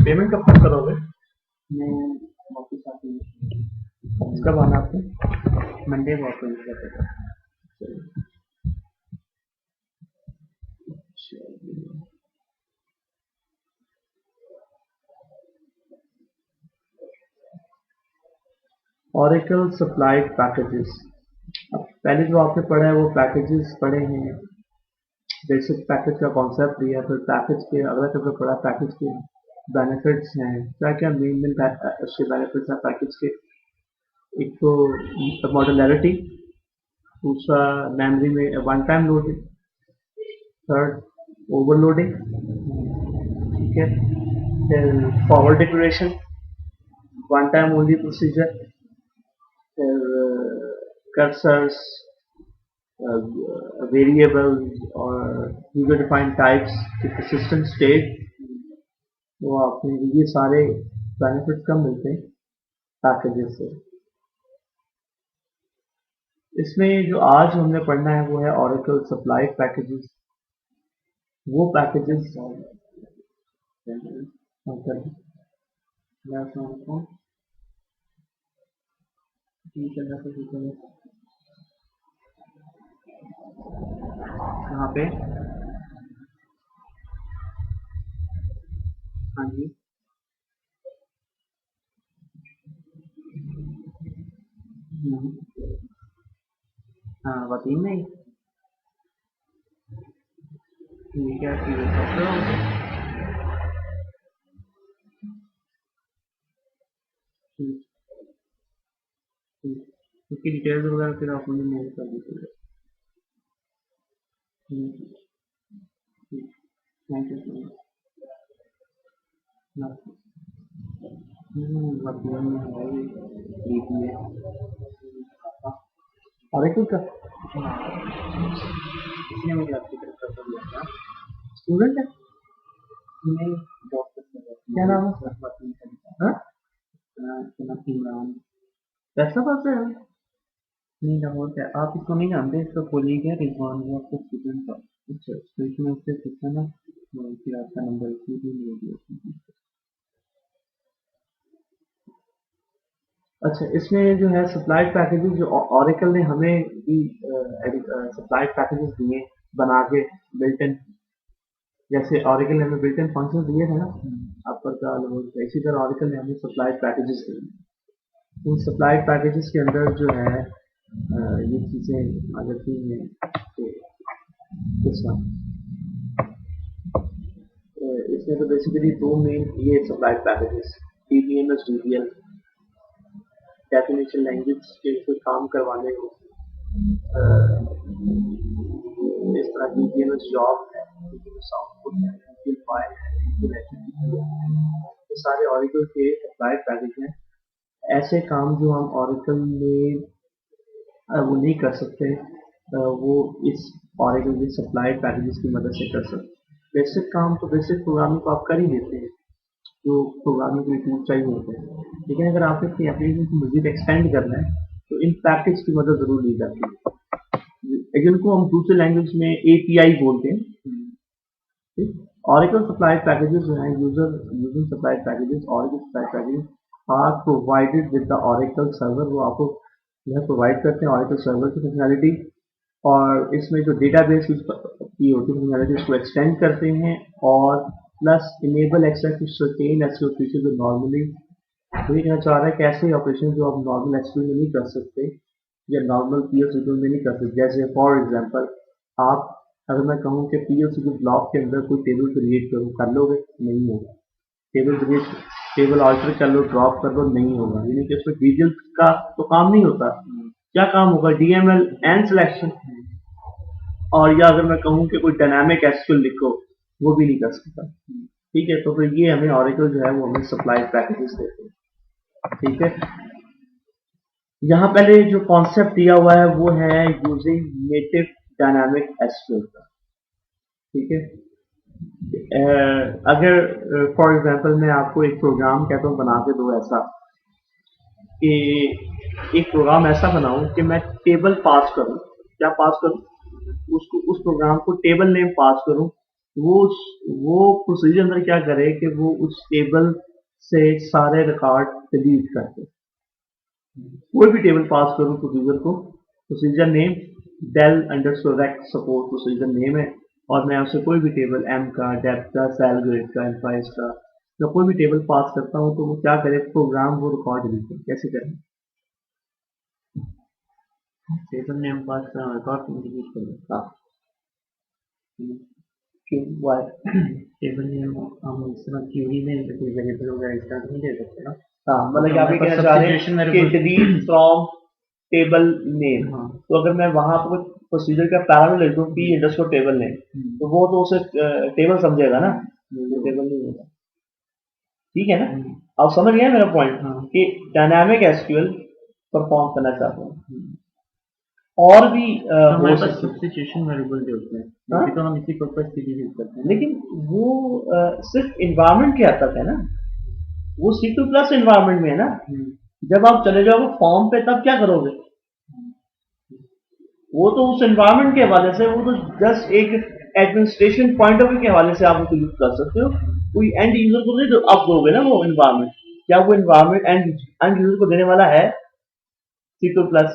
Payment कब तक करोगे? मैं वापस आती हूँ कब आना आपको? मंडे वापस करते थे। Oracle supplied packages. अब पहले जो आपने पढ़ा है वो पैकेजेस पढ़े हैं, बेसिक पैकेज का कॉन्सेप्ट दिया, फिर पैकेज के अगला चैप्टर पढ़ा पैकेज के बेनिफिट्स हैं, क्या क्या मेन उसके बेनिफिट्स हैं पैकेज के। एक तो मॉडुलैरिटी, दूसरा मेमोरी में one time loading, third overloading, ठीक है, फिर forward declaration, one time only procedure, फिर कर्सर्स, वेरिएबल्स और user defined types, persistent state. वो आपने ये सारे बेनिफिट्स कम मिलते हैं पैकेजेस से। इसमें जो आज हमने पढ़ना है वो है ऑरेकल सप्लाई पैकेजेस। वो पैकेजेस यहाँ पे, हाँ जी, हाँ बताइए नहीं, ठीक है, ठीक है, इसकी डिटेल्स वगैरह फिर आप मुझे मेल कर दीजिएगा। Thank you so much. Oracle का इसने मुझे आपकी तरफ कर दिया था। स्टूडेंट है, नहीं डॉक्टर क्या नाम है? हाँ? इमरान फैसलाबाद से है? नहीं लाहौर का। आप इसको नहीं जानते, इसका कोलीग है रिजवान, वो आपका स्टूडेंट था। अच्छा, तो इसमें उससे पूछा ना, तो फिर आपका नंबर इसमें भी ले दिया। अच्छा, इसमें जो है सप्लाइड पैकेजेस जो ऑरेकल ने हमें भी सप्लाइड पैकेजेस दिए बना के बिल्ट इन, जैसे ऑरेकल ने हमें बिल्ट इन फंक्शन दिए थे ना अपर का लोअर, इसी तरह ऑरेकल ने हमें सप्लाइड पैकेजेस दिए। उन सप्लाइड पैकेजेस के अंदर जो है ये चीजें आ जाती हैं कि इसमें तो बेसिकली दो मेन ये supplied packages, DBMS DBL, definition language के कोई काम करवाने को, इस तरह DBMS जॉब है, DBMS आउटपुट है, DBL फाइल है, DBL एक्टिविटी है, ये सारे ऑरेकल के सप्लाइड पैकेज हैं। ऐसे काम जो हम ऑरेकल में वो नहीं कर सकते, वो इस ऑरेकल के सप्लाइड पैकेजेस की मदद से कर सकते। बेसिक काम तो बेसिक प्रोग्रामिंग को आप कर ही लेते हैं जो प्रोग्रामिंग के लिए टूल चाहिए होते हैं, लेकिन अगर आपको अपनी एप्लीकेशन को मजीद एक्सपेंड करना है तो इन पैकेज की मदद जरूर ली जाती है, जिनको हम दूसरे लैंग्वेज में API बोलते हैं। ऑरेकल सप्लाइड पैकेजेस जो हैं, using supplied packages, Oracle supplied packages are provided with the Oracle server. वो आपको जो है प्रोवाइड करते हैं ऑरेकल सर्वर की फंक्शनैलिटी, और इसमें जो डेटाबेस की होती है फंक्शनैलिटी उसको एक्सटेंड करते हैं, और plus enable access to certain SQL feature जो नॉर्मली, तो ये कहना चाह रहा है कि ऐसे ऑपरेशन जो आप नॉर्मल एसक्यूएल में नहीं कर सकते या नॉर्मल PL/SQL में नहीं कर सकते। जैसे फॉर एग्जांपल आप, अगर मैं कहूँ कि PL/SQL ब्लॉक के अंदर कोई टेबल क्रिएट करो, कर लोगे? नहीं होगा। टेबल ऑल्टर कर लो, ड्रॉप कर लो, नहीं होगा। यानी कि उसमें डिटेल्स का तो काम नहीं होता। क्या काम होगा? DML and selection. और या अगर मैं कहूँ कि कोई डायनामिक एसक्यूएल लिखो, वो भी नहीं कर सकता। ठीक है, तो फिर ये हमें ऑरेकल जो है वो हमें सप्लाई पैकेजेस देते हैं। ठीक है, यहाँ पहले जो कॉन्सेप्ट दिया हुआ है वो है यूजिंग नेटिव डायनामिक एसक्यूएल का। ठीक है, अगर फॉर एग्जांपल मैं आपको एक प्रोग्राम कहता हूँ बना के दो ऐसा कि एक प्रोग्राम ऐसा बनाऊं कि मैं टेबल पास करूं, क्या पास करूं? उसको, उस प्रोग्राम को टेबल नेम पास करूं, वो प्रोसीजर अंदर क्या करे कि वो उस टेबल से सारे रिकॉर्ड डिलीट कर दे। कोई भी टेबल पास करूँ प्रोसीजर को, procedure name del underscore rect support procedure name है, और मैं उससे कोई भी टेबल एम का, डेप्थ का, सेल ग्रेड का, एम्प्लॉइज का, जब कोई भी टेबल पास करता हूँ तो वो क्या करे, प्रोग्राम वो रिकॉर्ड डिलीट करे। कैसे करें? टेबल नेम पास करा रिकॉर्ड डिलीट कर दो। हाँ, क्यों, वाई? टेबल नेम हम इस तरह क्यूरी में कोई वेरिएबल वगैरह इस तरह नहीं दे सकते ना। हाँ, मतलब कि आप ये हमारे पास कहना चाह रहे substitution हैं कि variable- delete from table name. हाँ। तो अगर मैं वहां पर प्रोसीजर का पैरामीटर लिख दूं पी अंडरस्कोर टेबल नेम, तो वो तो उसे टेबल समझेगा ना, टेबल नहीं होगा। ठीक है ना? आप समझ गए मेरा पॉइंट? हाँ। कि डायनामिक एसक्यूएल परफॉर्म करना चाहते हैं। और भी हमारे हो पास सकते हैं, सब्स्टिट्यूशन वेरिएबल जो होते हैं, हाँ? ये तो हम इसी पर्पस के लिए यूज करते हैं। लेकिन वो सिर्फ इन्वायरमेंट के हद तक है ना, वो C2+ इन्वायरमेंट में है ना। जब आप चले जाओगे फॉर्म पे तब क्या करोगे? वो तो उस एनवायरनमेंट के हवाले से, वो तो जस्ट एक एडमिनिस्ट्रेशन पॉइंट ऑफ व्यू के हवाले से आप उसको यूज कर सकते हो। कोई एंड यूजर को नहीं आप दोगे ना वो एनवायरनमेंट। क्या वो एनवायरनमेंट एंड यूजर को देने वाला है C2+?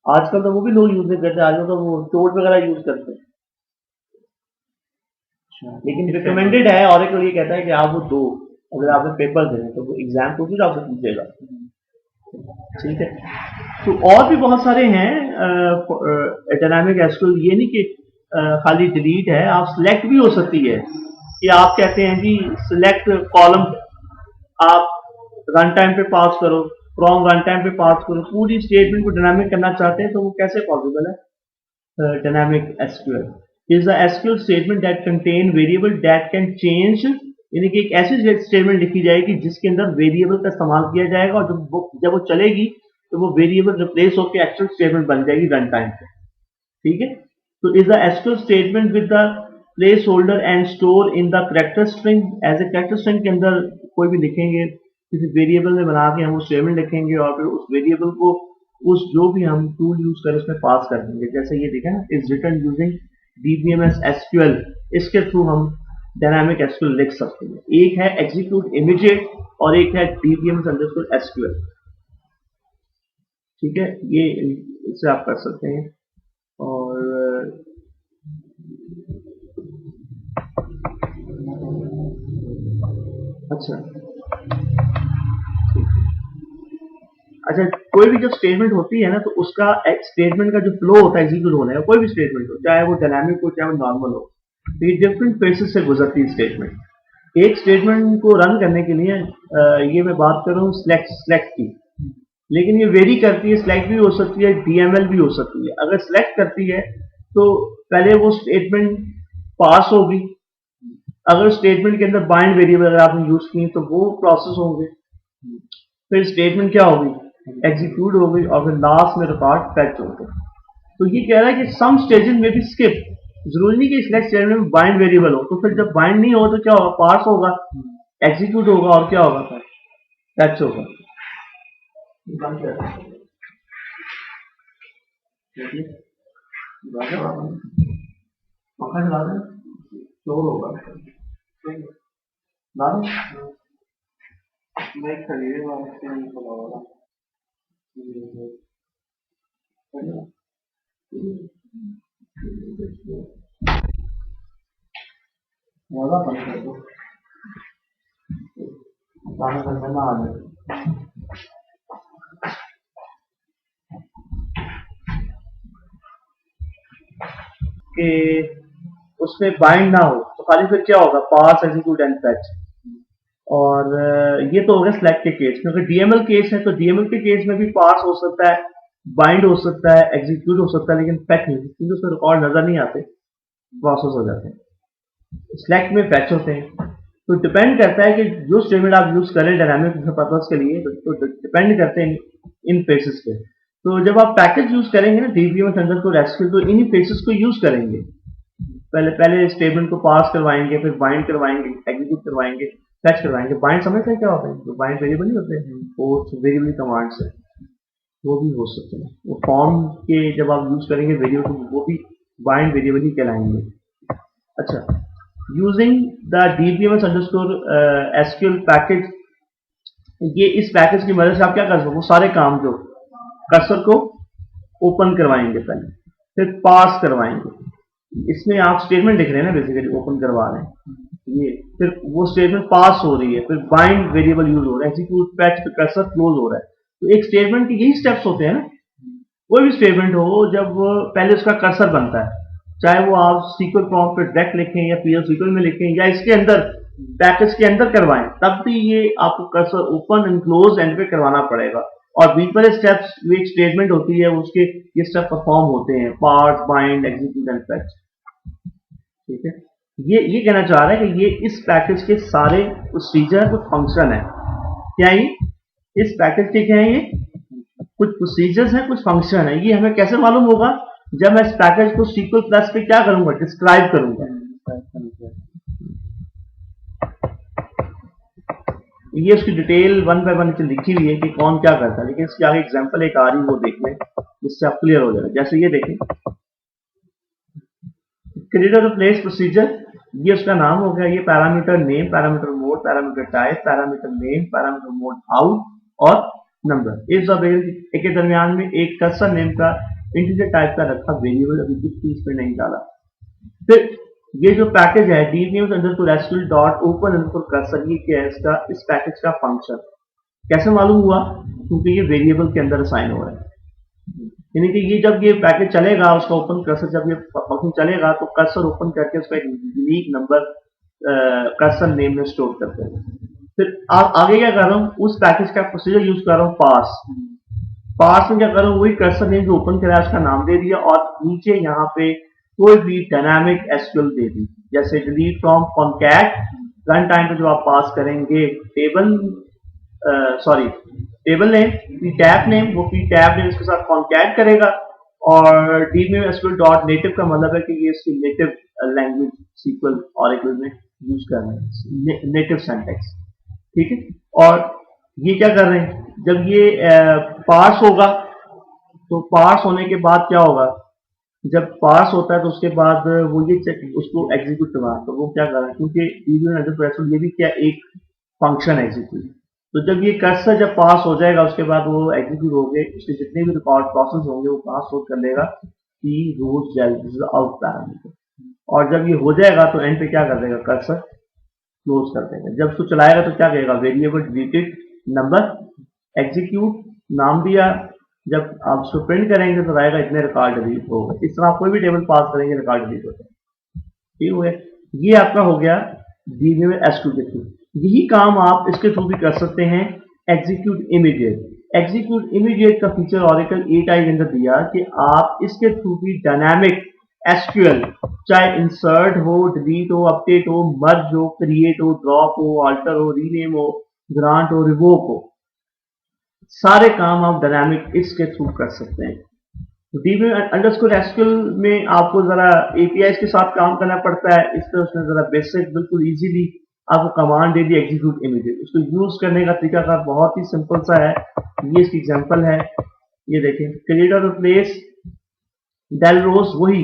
आजकल तो वो भी लोग यूज नहीं करते, आजकल तो वो टोड वगैरह यूज करते हैं। लेकिन रिकमेंडेड है, ऑरेकल ये कहता है कि आप वो दो, अगर आपने पेपर देने तो वो एग्जाम को फिर आपसे पूछेगा। ठीक है, तो और भी बहुत सारे हैं डायनामिक एसक्यूएल। ये नहीं कि खाली डिलीट है, आप सिलेक्ट भी हो सकती है कि आप कहते हैं जी सिलेक्ट कॉलम, आप रन टाइम पे पास करो, फ्रॉम रन टाइम पे पास करो, पूरी स्टेटमेंट को डायनामिक करना चाहते हैं तो वो कैसे पॉसिबल है? Dynamic SQL is the SQL statement that contain variable that can change, यानी कि एक ऐसी स्टेटमेंट लिखी जाएगी जिसके अंदर वेरिएबल का इस्तेमाल किया जाएगा, और जब वो चलेगी तो वो वेरिएबल रिप्लेस होकर एक्चुअल स्टेटमेंट बन जाएगी रन टाइम पे। ठीक है, तो is the SQL statement with the place holder and store in the character string. As a character string के अंदर कोई भी लिखेंगे, किसी वेरिएबल में बना के हम वो स्टेटमेंट लिखेंगे, और फिर उस वेरिएबल को उस जो भी हम टूल यूज करें उसमें पास कर देंगे। जैसे ये देखा ना, is written using DBMS SQL, इसके थ्रू हम डायनामिक एसक्यूएल लिख सकते हैं। एक है एग्जीक्यूट इमीडिएट और एक है DBMS_SQL। ठीक है, ये इसे आप कर सकते हैं। और अच्छा, अच्छा, कोई भी जब स्टेटमेंट होती है ना, तो उसका स्टेटमेंट का जो फ्लो होता है एग्जीक्यूट होने का, कोई भी स्टेटमेंट हो, चाहे वो डायनामिक हो चाहे वो नॉर्मल हो, तो ये डिफरेंट फेसेस से गुजरती है स्टेटमेंट। एक स्टेटमेंट को रन करने के लिए ये मैं बात कर रहा हूँ सेलेक्ट की, लेकिन ये वेरी करती है, सिलेक्ट भी हो सकती है, DML भी हो सकती है। अगर सिलेक्ट करती है तो पहले वो स्टेटमेंट पास होगी, अगर स्टेटमेंट के अंदर बाइंड वेरिएबल अगर आपने यूज की तो वो प्रोसेस होंगे, फिर स्टेटमेंट क्या होगी, एग्जीक्यूट होगी, और फिर लास्ट में रिकॉर्ड फेच होगा। तो ये कह रहा है कि सम स्टेजेस में भी स्किप, जरूरी नहीं कि सिलेक्ट स्टेटमेंट में बाइंड वेरिएबल हो, तो फिर जब बाइंड नहीं हो तो क्या होगा, पास होगा, एग्जीक्यूट होगा, और क्या होगा, फेच होगा। पंखा चला दें, शोर होगा। मैं खरीदे वाले से नहीं चला वाला। मजा बंद कर दो, गाना करना ना आ जाए। कि उसमें बाइंड ना हो तो खाली फिर क्या होगा, पास, एग्जीक्यूट एंड फेच। और ये तो हो गया सिलेक्ट के केस में। अगर DML केस है तो DML के केस में भी पास हो सकता है, बाइंड हो सकता है, एग्जीक्यूट हो सकता है, लेकिन फेच नहीं, क्योंकि उसमें रिकॉर्ड नजर नहीं आते, प्रोसेस हो जाते हैं। सिलेक्ट में फेच होते हैं। तो डिपेंड करता है कि जो स्टेटमेंट आप यूज करें डायनामिक पर्पस के लिए, तो डिपेंड करते हैं इन फेसेस पे। तो जब आप पैकेज यूज करेंगे ना DBMS_SQL, तो इन्हीं फेसेस को यूज करेंगे। पहले स्टेटमेंट को पास करवाएंगे, फिर बाइंड करवाएंगे, एग्जीक्यूट करवाएंगे, फेच करवाएंगे। बाइंड समझते हैं क्या होता है? जो बाइंड वेरिएबल नहीं होते हैं, वो वेरिएबल कमांड्स है, वो भी हो सकते हैं। वो फॉर्म के जब आप यूज करेंगे वेरिएबल, तो वो भी बाइंड वेरिएबल ही कहलाएंगे। अच्छा, using the dbms underscore SQL package, ये इस पैकेज की मदद से आप क्या कर सकते हो, सारे काम जो कर्सर को ओपन करवाएंगे, पहले फिर पास करवाएंगे, इसमें आप स्टेटमेंट लिख रहे हैं ना, बेसिकली ओपन करवा रहे हैं ये, फिर वो स्टेटमेंट पास हो रही है, फिर बाइंड वेरिएबल यूज हो रहा है, एग्जीक्यूट पैच, फिर कर्सर क्लोज हो रहा है। तो एक स्टेटमेंट के यही स्टेप्स होते हैं ना, कोई भी स्टेटमेंट हो, जब पहले उसका कर्सर बनता है, चाहे वो आप SQL प्रॉम्प्ट पे डायरेक्ट लिखें या PL SQL में लिखें या इसके अंदर पैकेज के अंदर करवाएं, तब भी ये आपको cursor open and close and पे करवाना पड़ेगा। और बीच वाले स्टेप्स जो एक स्टेटमेंट होती है उसके ये स्टेप परफॉर्म होते हैं, part, bind, execute and fetch. ठीक है, ये कहना चाह रहा है कि ये इस पैकेज के सारे प्रोसीजर, कुछ फंक्शन है। क्या ये इस पैकेज के क्या है, ये कुछ प्रोसीजर्स हैं, कुछ फंक्शन है। ये हमें कैसे मालूम होगा, जब मैं इस पैकेज को SQL प्लस पे क्या करूंगा, डिस्क्राइब करूंगा। ये उसकी डिटेल 1 बाय 1 नीचे लिखी हुई है कि कौन क्या करता है, लेकिन इसके आगे एग्जांपल एक आ रही है, वो देख लें, जिससे आप क्लियर हो जाएगा। जैसे ये देखें, क्रिएटर प्लेस प्रोसीजर, ये उसका नाम हो गया, ये parameter name, parameter mode, parameter type, parameter name, parameter mode out और नंबर। इस के दरमियान में एक कर्सर नेम का इंटीजर टाइप का रखा वेरिएबल, अभी कुछ भी इसमें नहीं डाला। फिर ये जो पैकेज है dbms underscore SQL dot open underscore cursor, ये क्या है, इसका इस पैकेज का फंक्शन कैसे मालूम हुआ, क्योंकि ये वेरिएबल के अंदर असाइन हो रहा है। यानी कि ये जब ये पैकेज चलेगा, उसका ओपन कर्सर जब ये फंक्शन चलेगा, तो कर्सर ओपन करके उसका एक यूनिक नंबर कर्सर नेम में स्टोर करते हैं। फिर आगे क्या कर रहा हूँ, उस पैकेज का प्रोसीजर यूज कर रहा हूँ, पास में क्या कर रहा हूँ, वही कर्सर नेम जो ओपन करा उसका नाम दे दिया, और नीचे यहाँ पे कोई भी डायनामिक SQL दे दी, जैसे delete from concat, run time पे जो आप पास करेंगे table, sorry table name, tab name, वो टैब नेम इसके साथ कॉन्कैट करेगा। और dbms SQL डॉट नेटिव का मतलब है कि ये इसकी नेटिव लैंग्वेज SQL ऑरेकल में यूज कर रहे हैं, नेटिव सिंटैक्स। ठीक है, और ये क्या कर रहे हैं, जब ये पार्स होगा, तो पार्स होने के बाद क्या होगा, जब पास होता है तो उसके बाद वो ये उसको एग्जीक्यूट करवा, तो वो क्या कर रहा है, क्योंकि ये भी क्या एक फंक्शन एग्जीक्यूट, तो जब ये कर्सर जब पास हो जाएगा, उसके बाद वो एग्जीक्यूट हो गए, उसके जितने भी रिकॉर्ड प्रोसेस होंगे वो पास हो कर लेगा कि रोज आउट पैरामीटर, और जब ये हो जाएगा तो एंड पे क्या कर देगा, कर्सर क्लोज कर देगा। जब उसको चलाएगा तो क्या कहेगा, वेरिएबल डिलीटेड नंबर एग्जीक्यूट, नाम दिया, जब आप उसको प्रिंट करेंगे तो आएगा इतने रिकॉर्ड डिलीट हो गए। इस तरह आप कोई भी टेबल पास करेंगे, रिकॉर्ड डिलीट होता है। ठीक हो गया, ये आपका हो गया dbms SQL के थ्रू। यही काम आप इसके थ्रू भी कर सकते हैं, एग्जीक्यूट इमीडिएट। एग्जीक्यूट इमीडिएट का फीचर ऑरेकल 8i के अंदर दिया कि आप इसके थ्रू भी डायनामिक SQL, चाहे इंसर्ट हो, डिलीट हो, अपडेट हो, मर्ज हो, क्रिएट हो, ड्रॉप हो, अल्टर हो, रीनेम हो, ग्रांट हो, रिवोक हो, सारे काम आप डायनामिक इसके थ्रू कर सकते हैं। dbms underscore SQL में आपको जरा APIs के साथ काम करना पड़ता है, इस तरह उसने जरा बेसिक बिल्कुल इजीली आपको कमांड दे दी एग्जीक्यूट इमीडिएट। उसको यूज करने का तरीका का बहुत ही सिंपल सा है, ये इसकी एग्जांपल है, ये देखें, क्रिएट और रिप्लेस डेल रोज, वही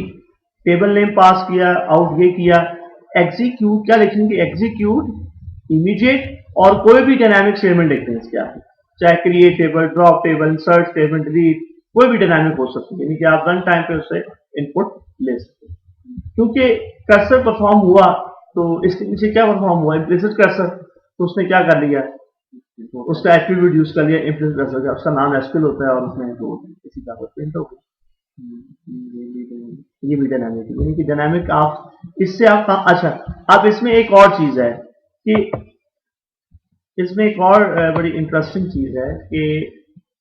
टेबल नेम पास किया, आउट ये किया, एग्जीक्यूट क्या लिखेंगे, एग्जीक्यूट इमीडिएट, और कोई भी डायनामिक स्टेटमेंट लिखते हैं इसके आगे, चाहे create table, drop table, insert table, delete, कोई भी डायनामिक हो सकती है, यानी कि आप रन टाइम पे उससे इनपुट ले सकते हैं। क्योंकि कर्सर परफॉर्म हुआ, तो इसके पीछे क्या परफॉर्म हुआ, इम्प्लिसिट कर्सर, तो उसने क्या कर लिया, उसका एट्रीब्यूट यूज कर लिया इम्प्लिसिट कर्सर का, उसका नाम SQL होता है, और उसमें तो इसी का प्रिंट हो गया। ये भी डायनामिक, यानी कि डायनामिक आप इससे आप, अच्छा अब इसमें एक और चीज है कि इसमें एक और बड़ी इंटरेस्टिंग चीज है कि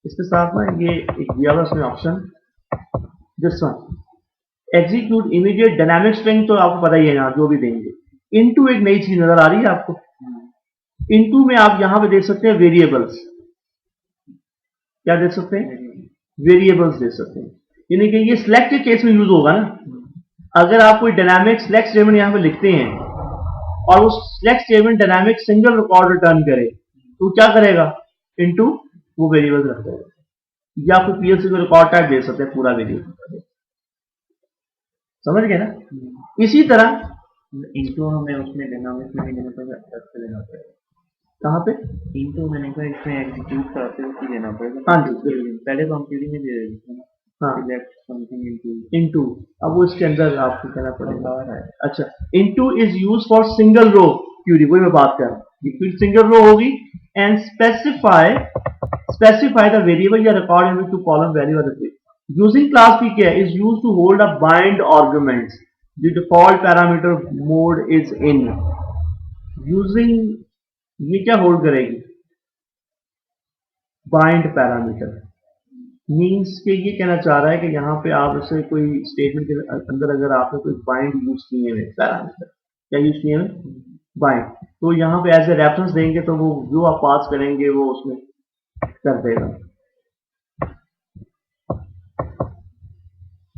इसके साथ ना ये एक दिया हुआ उसमें option, this one execute immediate dynamic string, तो आपको पता ही है ना, जो भी देंगे। इनटू एक नई चीज नजर आ रही है आपको, इनटू में आप यहां पे देख सकते हैं वेरिएबल्स, क्या देख सकते हैं, वेरिएबल्स देख सकते हैं, यानी कि ये सिलेक्ट के केस में यूज होगा ना। अगर आप कोई डायनामिक सिलेक्ट स्टेटमेंट यहां पे लिखते हैं और उस select statement dynamic single record return करे, तो क्या करेगा, इनटू वो वेरिएबल रख देगा, या फिर PLC को रिकॉर्ड टाइप दे सकते हैं पूरा वेरिएबल, समझ गए ना। इसी तरह इंटू हमें उसमें देना होगा, इसमें नहीं देना पड़ेगा, अलग से देना पड़ेगा। कहाँ पे? इंटू मैंने कहा इसमें एग्जीक्यूट करते हुए देना पड़ेगा। हाँ जी, पहले तो हम क्यूरी में दे देते हैं, हाँ सिलेक्ट समथिंग इनटू, अब वो इसके अंदर आपको कहना पड़ेगा। है। अच्छा, into is use for single row query, वही मैं बात कर रहा हूँ, फिर सिंगल रो होगी एंड स्पेसिफाई द वेरिएबल या record in to column value और यूजिंग क्लास की क्या है, is use to hold a bind arguments the default parameter mode is in. Using, ये क्या होल्ड करेगी? बाइंड पैरामीटर मीन्स के ये कहना चाह रहा है कि यहाँ पे आप उसे कोई स्टेटमेंट के अंदर अगर आपने कोई बाइंड यूज किए हुए पैरामीटर, क्या यूज किए हुए? बाइंड, तो यहाँ पे एज ए रेफरेंस देंगे तो वो जो आप पास करेंगे वो उसमें कर देगा।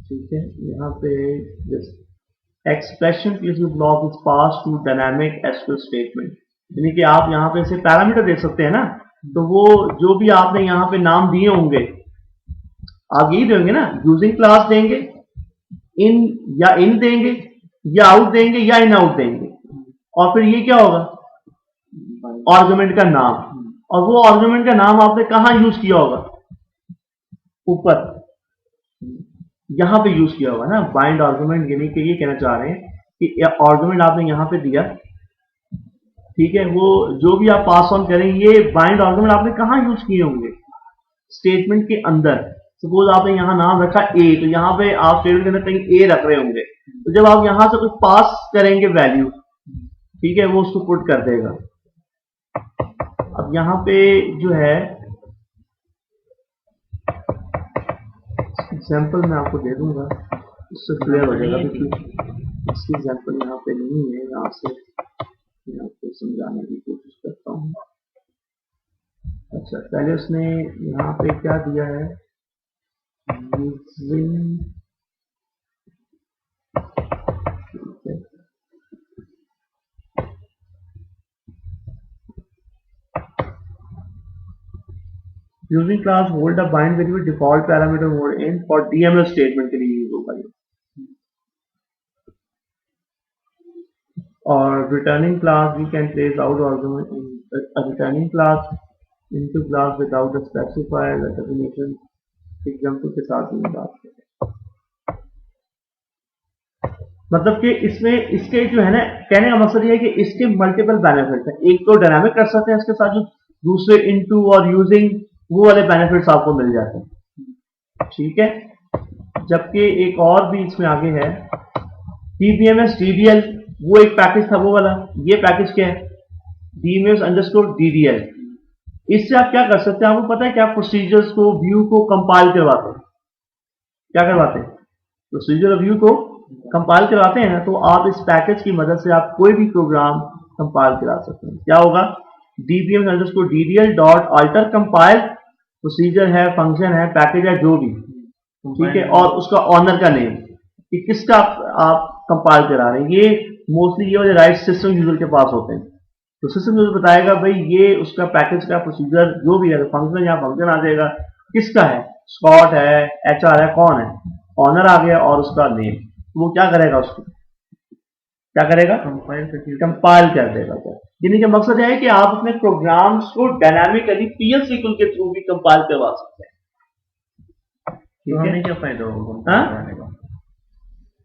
ठीक है, यहाँ पे expression block is pass to dynamic SQL statement, यानी कि आप यहाँ पे इसे पैरामीटर दे सकते हैं ना, तो वो जो भी आपने यहाँ पे नाम दिए होंगे आप यही देंगे ना, यूजिंग क्लास देंगे, इन देंगे या आउट देंगे या इन आउट देंगे, और फिर ये क्या होगा? आर्गुमेंट का नाम, और वो आर्गुमेंट का नाम आपने कहाँ यूज किया होगा? ऊपर यहां पे यूज किया होगा ना बाइंड आर्गुमेंट, यानी कि ये कहना चाह रहे हैं कि आर्गुमेंट आपने यहां पे दिया, ठीक है, वो जो भी आप पास ऑन करेंगे ये बाइंड आर्गुमेंट आपने कहाँ यूज किए होंगे? स्टेटमेंट के अंदर। सपोज आपने यहाँ नाम रखा ए, तो यहाँ पे आप स्टेटमेंट के अंदर कहीं ए रख रहे होंगे, तो जब आप यहां से कुछ पास करेंगे वैल्यू, ठीक है, वो उसको पुट कर देगा। अब यहाँ पे जो है एग्जाम्पल मैं आपको दे दूंगा, इससे क्लियर हो जाएगा, क्योंकि इसकी एग्जाम्पल यहाँ पे नहीं है, यहाँ से मैं आपको समझाने की कोशिश करता हूँ। अच्छा, पहले उसने यहाँ पे क्या दिया है, using, using clause hold a bind variable default parameter mode in for DML statement के लिए यूज होगा ये। और returning clause we can place out argument in returning clause into clause without a specifier definition, example के साथ में बात करें। मतलब कि इसमें इसके जो है ना, कहने का मकसद ये है कि इसके मल्टीपल बेनिफिट्स हैं, एक तो डायनामिक कर सकते हैं इसके साथ, जो दूसरे इनटू और यूजिंग वो वाले बेनिफिट्स आपको मिल जाते हैं, ठीक है। जबकि एक और भी इसमें आगे है डीबीएमएस डीडीएल, वो एक पैकेज था वो वाला, ये पैकेज क्या है? DBMS underscore DDL. इससे आप क्या कर सकते हैं, आपको पता है कि आप प्रोसीजर्स को, व्यू को कंपाइल करवाते हैं, क्या करवाते हैं? प्रोसीजर व्यू को कंपाइल कराते हैं, तो आप इस पैकेज की मदद से आप कोई भी प्रोग्राम कंपाइल करा सकते हैं। क्या होगा? dbm underscore ddl dot alter compile, procedure है, फंक्शन है, पैकेज है, जो भी, ठीक है, और उसका ऑनर का नेम कि किसका आप कंपाइल करा रहे हैं। ये मोस्टली ये वाले राइट सिस्टम यूजर के पास होते हैं, तो सिस्टम यूजर बताएगा भाई ये उसका पैकेज का प्रोसीजर जो भी है, फंक्शन या फंक्शन आ जाएगा, किसका है, स्कॉट है, एचआर है, कौन है, ऑनर आ गया और उसका नेम, तो वो क्या करेगा, उसको क्या करेगा, कंपाइल कर देगा। यानी कि मकसद है कि आप अपने प्रोग्राम्स को डायनामिकली पीएल सीक्वल के थ्रू भी कंपाइल करवा सकते हैं। ठीक है, क्या फायदा होगा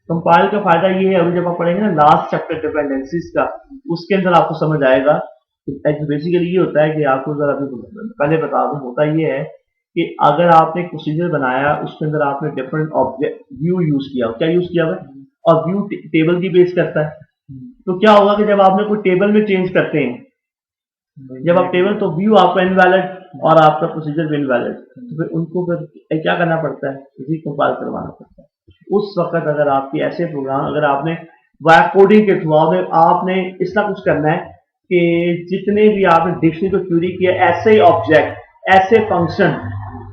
कंपाइल का? फायदा ये है, अभी जब आप पढ़ेंगे ना लास्ट चैप्टर डिपेंडेंसीज का, उसके अंदर आपको समझ आएगा। बेसिकली ये होता है कि आपको जरा पहले बता दूं, होता ये है कि अगर आपने एक प्रोसीजर बनाया, उसके अंदर आपने डिफरेंट ऑब्जेक्ट व्यू यूज किया, क्या यूज किया हुआ, और व्यू टेबल की बेस करता है, तो क्या होगा कि जब आपने कोई टेबल में चेंज करते हैं, जब आप टेबल, तो व्यू आपका इनवैलिड और आपका प्रोसीजर भी इनवैलिड, तो फिर उनको फिर क्या करना पड़ता है, रिकंपाइल करवाना पड़ता है। उस वक्त अगर आपके ऐसे प्रोग्राम, अगर आपने वाइट कोडिंग के थ्रू आपने इतना कुछ करना है कि जितने भी आपने डिक्शनरी को क्यूरी किया, ऐसे ऑब्जेक्ट, ऐसे फंक्शन,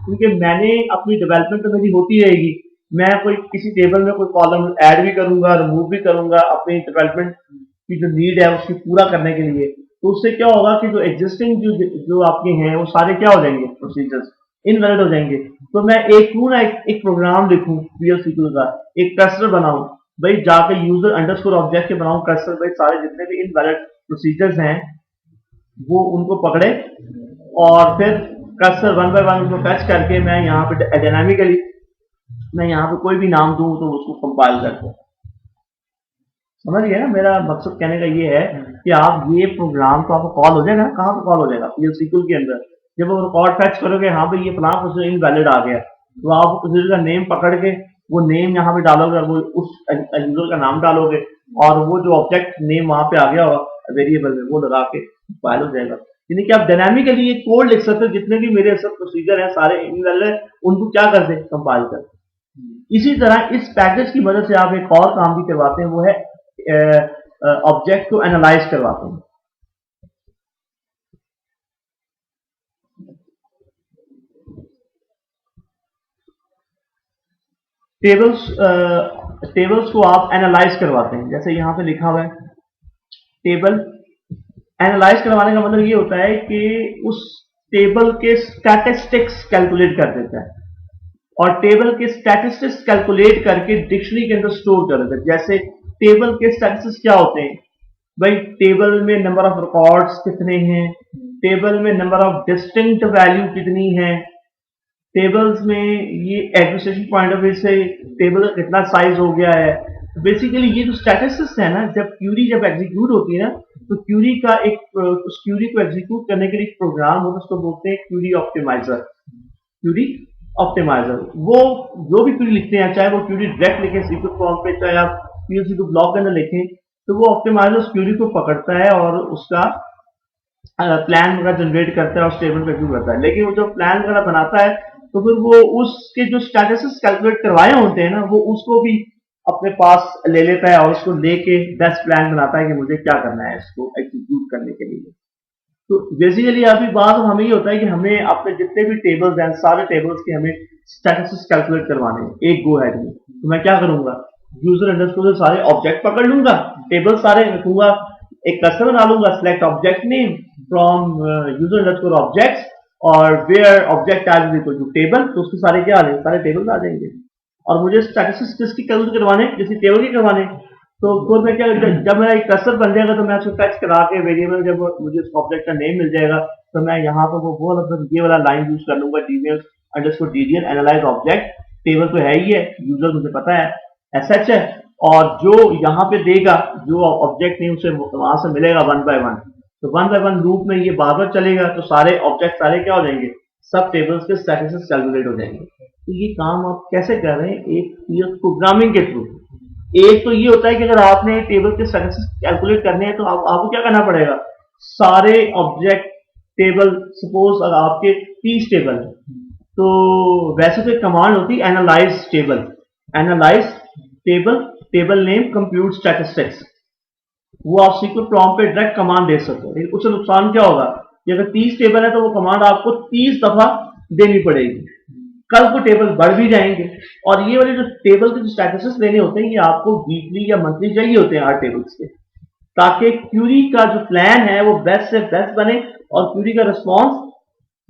क्योंकि मैंने अपनी डेवलपमेंट तो मेरी होती रहेगी, मैं कोई किसी टेबल में कोई कॉलम ऐड भी करूंगा, रिमूव भी करूंगा, अपनी डेवलपमेंट की जो नीड है उसकी पूरा करने के लिए, तो उससे क्या होगा कि जो एग्जिस्टिंग जो आपके हैं वो सारे क्या हो जाएंगे, प्रोसीजर्स इनवैलिड हो जाएंगे। तो मैं एक क्यों ना एक प्रोग्राम लिखूं पीएल सीक्वल का, एक टेस्टर बनाऊं भाई जाके यूजर अंडरस्कोर ऑब्जेक्ट के बनाऊं कर्सर, भाई सारे जितने भी इनवैलिड प्रोसीजर्स हैं वो उनको पकड़े और फिर कर्सर वन बाय वन उनको टच करके मैं यहाँ पे डायनामिकली मैं यहाँ पे कोई भी नाम दूं तो उसको कंपाइल कर दूं। समझ गए ना, मेरा मकसद कहने का ये है कि आप ये प्रोग्राम तो आपको कॉल हो जाएगा, कहाँ पे कॉल हो जाएगा, PL/SQL के अंदर जब वो रिकॉर्ड फैच करोगे, हाँ भाई ये फलां प्रोसीजर इनवैलिड आ गया, तो आप प्रोसीजर का नेम पकड़ के वो नेम यहाँ पे डालोगे और वो उस यूजर का नाम डालोगे और वो जो ऑब्जेक्ट नेम वहां पे आ गया होगा वेरिएबल में वो लगा के फाइल हो जाएगा। यानी कि आप डायनामिकली ये कोड लिख सकते हो, जितने भी मेरे सब प्रोसीजर है सारे इनवैलिड है उनको क्या करते हैं, कंपाइल करते। इसी तरह इस पैकेज की मदद से आप एक और काम भी करवाते हैं, वो है ऑब्जेक्ट को एनालाइज करवाते हैं। टेबल्स को आप एनालाइज करवाते हैं, जैसे यहां पे लिखा हुआ है टेबल। एनालाइज करवाने का मतलब ये होता है कि उस टेबल के स्टैटिस्टिक्स कैलकुलेट कर देता है और टेबल के स्टैटिस्टिक्स कैलकुलेट करके डिक्शनरी के अंदर स्टोर कर देता है। जैसे टेबल के स्टैटिस्टिक्स क्या होते हैं भाई, टेबल में नंबर ऑफ रिकॉर्ड्स कितने हैं, टेबल में नंबर ऑफ डिस्टिंक्ट वैल्यू कितनी है, टेबल्स में ये एडमिनिस्ट्रेशन पॉइंट ऑफ व्यू से टेबल का कितना साइज हो गया है। तो बेसिकली ये जो स्टैटिस्टिक्स है ना, जब क्यूरी जब एग्जीक्यूट होती है ना, तो क्यूरी का उस क्यूरी को एग्जीक्यूट करने के लिए एक प्रोग्राम होता है, उसको बोलते हैं क्यूरी ऑप्टिमाइजर। क्यूरी ऑप्टिमाइजर वो जो भी क्यूरी लिखते हैं, चाहे वो क्यूरी डायरेक्ट लिखें SQL फॉर्म पे, चाहे आप PL/SQL ब्लॉक के अंदर लिखें, तो वो ऑप्टिमाइजर उस क्यूरी को पकड़ता है और उसका प्लान वगैरह जनरेट करता है और स्टेटमेंट पे एग्जीक्यूट करता है। लेकिन वो जो प्लान वगैरह बनाता है तो फिर वो उसके जो स्टैटिस्टिक्स कैलकुलेट करवाए होते हैं ना, वो उसको भी अपने पास ले लेता है और उसको लेके बेस्ट प्लान बनाता है कि मुझे क्या करना है इसको एग्जीक्यूट करने के लिए। तो बेसिकली अभी बात हमें ये होता है कि हमें अपने जितने भी टेबल्स हैं सारे टेबल्स के हमें स्टैटिस्टिक्स कैलकुलेट करवाने हैं एक गो हेड में। तो मैं क्या करूंगा, यूजर अंडरस्कोर सारे ऑब्जेक्ट पकड़ लूंगा, टेबल सारे रखूंगा, एक कर्सर बना लूंगा, select object name from user underscore objects और where object type is equal to table, तो उसके सारे क्या आ जाएंगे, सारे टेबल्स आ जाएंगे। और मुझे स्टैटिस्टिक्स किसकी कैलकुलेट करवाने, किसी टेबल की करवाने। तो फिर मैं क्या, जब मेरा एक कर्सर बन जाएगा तो मैं उसको टच करा के वेरिएबल, जब मुझे उस ऑब्जेक्ट का नेम मिल जाएगा तो मैं यहाँ पर वो ये वाला लाइन यूज कर लूंगा, DBL underscore DDL analyse object. Table तो है ही है, यूजर मुझे पता है एसएच है, और जो यहाँ पे देगा जो ऑब्जेक्ट नेम उसे वहां से मिलेगा वन बाय वन, तो वन बाय वन लूप में ये बार बार चलेगा, तो सारे ऑब्जेक्ट सारे क्या हो जाएंगे, सब टेबल्स के स्टैटिस्टिक्स कैलकुलेट हो जाएंगे। तो ये काम आप कैसे कर रहे हैं, एक प्रोग्रामिंग के थ्रू। एक तो ये होता है कि अगर आपने टेबल के स्टैटिस्टिक्स कैलकुलेट करने हैं तो आपको क्या करना पड़ेगा, सारे ऑब्जेक्ट टेबल, सपोज अगर आपके 30 टेबल है तो वैसे तो एक कमांड होती है analyse table, analyse table, table name compute statistics, वो आप SQL प्रॉम्प्ट पे डायरेक्ट कमांड दे सकते हो। लेकिन उससे नुकसान क्या होगा कि अगर 30 टेबल है तो वो कमांड आपको 30 दफा देनी पड़ेगी, कल को टेबल बढ़ भी जाएंगे। और ये वाले जो टेबल के जो स्टैटिस्टिक्स लेने होते हैं ये आपको वीकली या मंथली चाहिए होते हैं हर टेबल्स के, ताकि क्यूरी का जो प्लान है वो बेस्ट से बेस्ट बने और क्यूरी का रिस्पॉन्स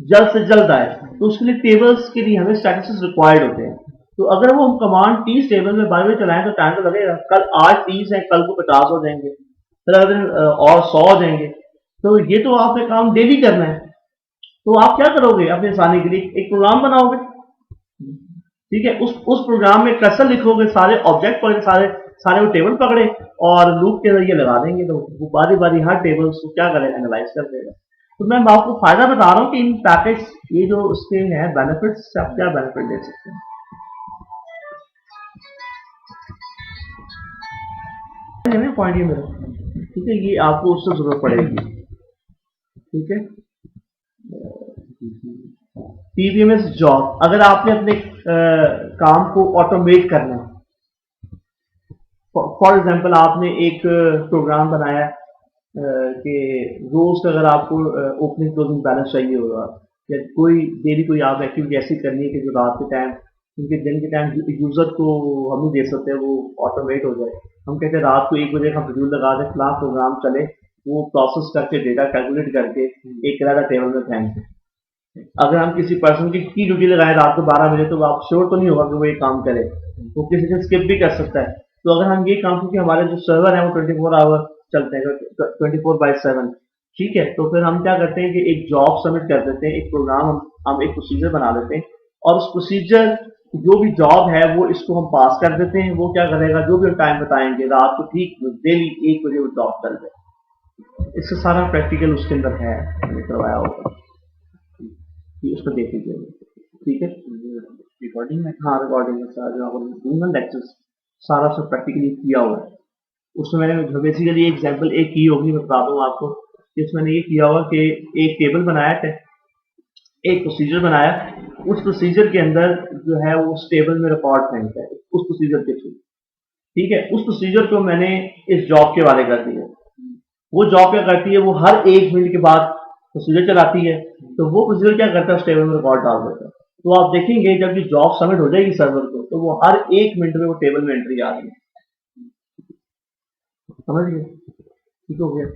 जल्द से जल्द आए। तो उसके लिए टेबल्स के लिए हमें स्टैटिस्टिक्स रिक्वायर्ड होते हैं। तो अगर वो हम कमांड 30 टेबल में बार बार चलाएं तो टाइम तो लगेगा, कल आज 30 है कल को 50 हो जाएंगे, फिर अगले दिन और 100 हो जाएंगे। तो ये तो आपने काम डेली करना है। तो आप क्या करोगे अपने आसानी के लिए, एक प्रोग्राम बनाओगे, ठीक है, उस प्रोग्राम में कर्सर लिखोगे, सारे ऑब्जेक्ट पकड़े, सारे वो टेबल पकड़े और लूप के जरिए लगा देंगे, तो वो बारी बारी हर टेबल को क्या करे, एनालाइज कर देगा। तो मैं आपको फायदा बता रहा हूँ कि इन पैकेज ये जो उसके हैं बेनिफिट्स, आप क्या बेनिफिट ले सकते हैं। पॉइंट ये मेरा, ठीक है, ये आपको उससे जरूरत पड़ेगी, ठीक है। PBMS जॉब, अगर आपने अपने काम को ऑटोमेट करना है, फॉर एग्जांपल आपने एक प्रोग्राम बनाया कि रोज का अगर आपको ओपनिंग क्लोजिंग बैलेंस चाहिए होगा, या कोई डेली कोई आप एक्टिविटी ऐसी करनी है कि जो रात के टाइम, क्योंकि दिन के टाइम यूजर को हम ही दे सकते हैं, वो ऑटोमेट हो जाए। हम कहते हैं रात को 1 बजे हम शेड्यूल लगा दें, फ्लां प्रोग्राम चले, वो प्रोसेस करके डेटा कैलकुलेट करके एक किराया टेबल में फेंक। अगर हम किसी पर्सन की ड्यूटी लगाए रात को 12 बजे, तो आप श्योर तो नहीं होगा कि वो ये काम करे, वो किसी से स्किप भी कर सकता है। तो अगर हम ये काम, क्योंकि हमारे जो सर्वर है वो 24 आवर चलते हैं, 24/7, ठीक है, तो फिर हम क्या करते हैं कि एक जॉब सबमिट कर देते हैं, एक प्रोग्राम हम एक प्रोसीजर बना देते हैं, और उस प्रोसीजर जो भी जॉब है वो इसको हम पास कर देते हैं। वो क्या करेगा, जो भी हम टाइम बताएंगे रात को ठीक डेली 1 बजे वो जॉब चल जाए। इसका सारा प्रैक्टिकल उसके अंदर है, मैंने करवाया होगा, ये उसको देख लीजिए, ठीक है। रिकॉर्डिंग में, हाँ रिकॉर्डिंग में सारा जो आपको दूंगा लेक्चर्स, सारा सब प्रैक्टिकली किया हुआ है। उसमें मैंने बेसिकली एग्जाम्पल एक की होगी, मैं बता दूँ आपको। इसमें मैंने ये किया हुआ कि एक टेबल बनाया है, एक प्रोसीजर बनाया, उस प्रोसीजर के अंदर जो है वो उस टेबल में रिकॉर्ड फेंकता है उस प्रोसीजर के थ्रू, ठीक है। उस प्रोसीजर को मैंने इस जॉब के वाले कर दिया। वो जॉब क्या करती है, वो हर 1 मिनट के बाद प्रोसीजर चलाती है, तो वो प्रोसीजर क्या करता है, उस टेबल में रिकॉर्ड डाल देता है। तो आप देखेंगे जब ये जॉब सबमिट हो जाएगी सर्वर को, तो वो हर 1 मिनट में वो टेबल में एंट्री आ रही है, समझ गए, ठीक हो गया।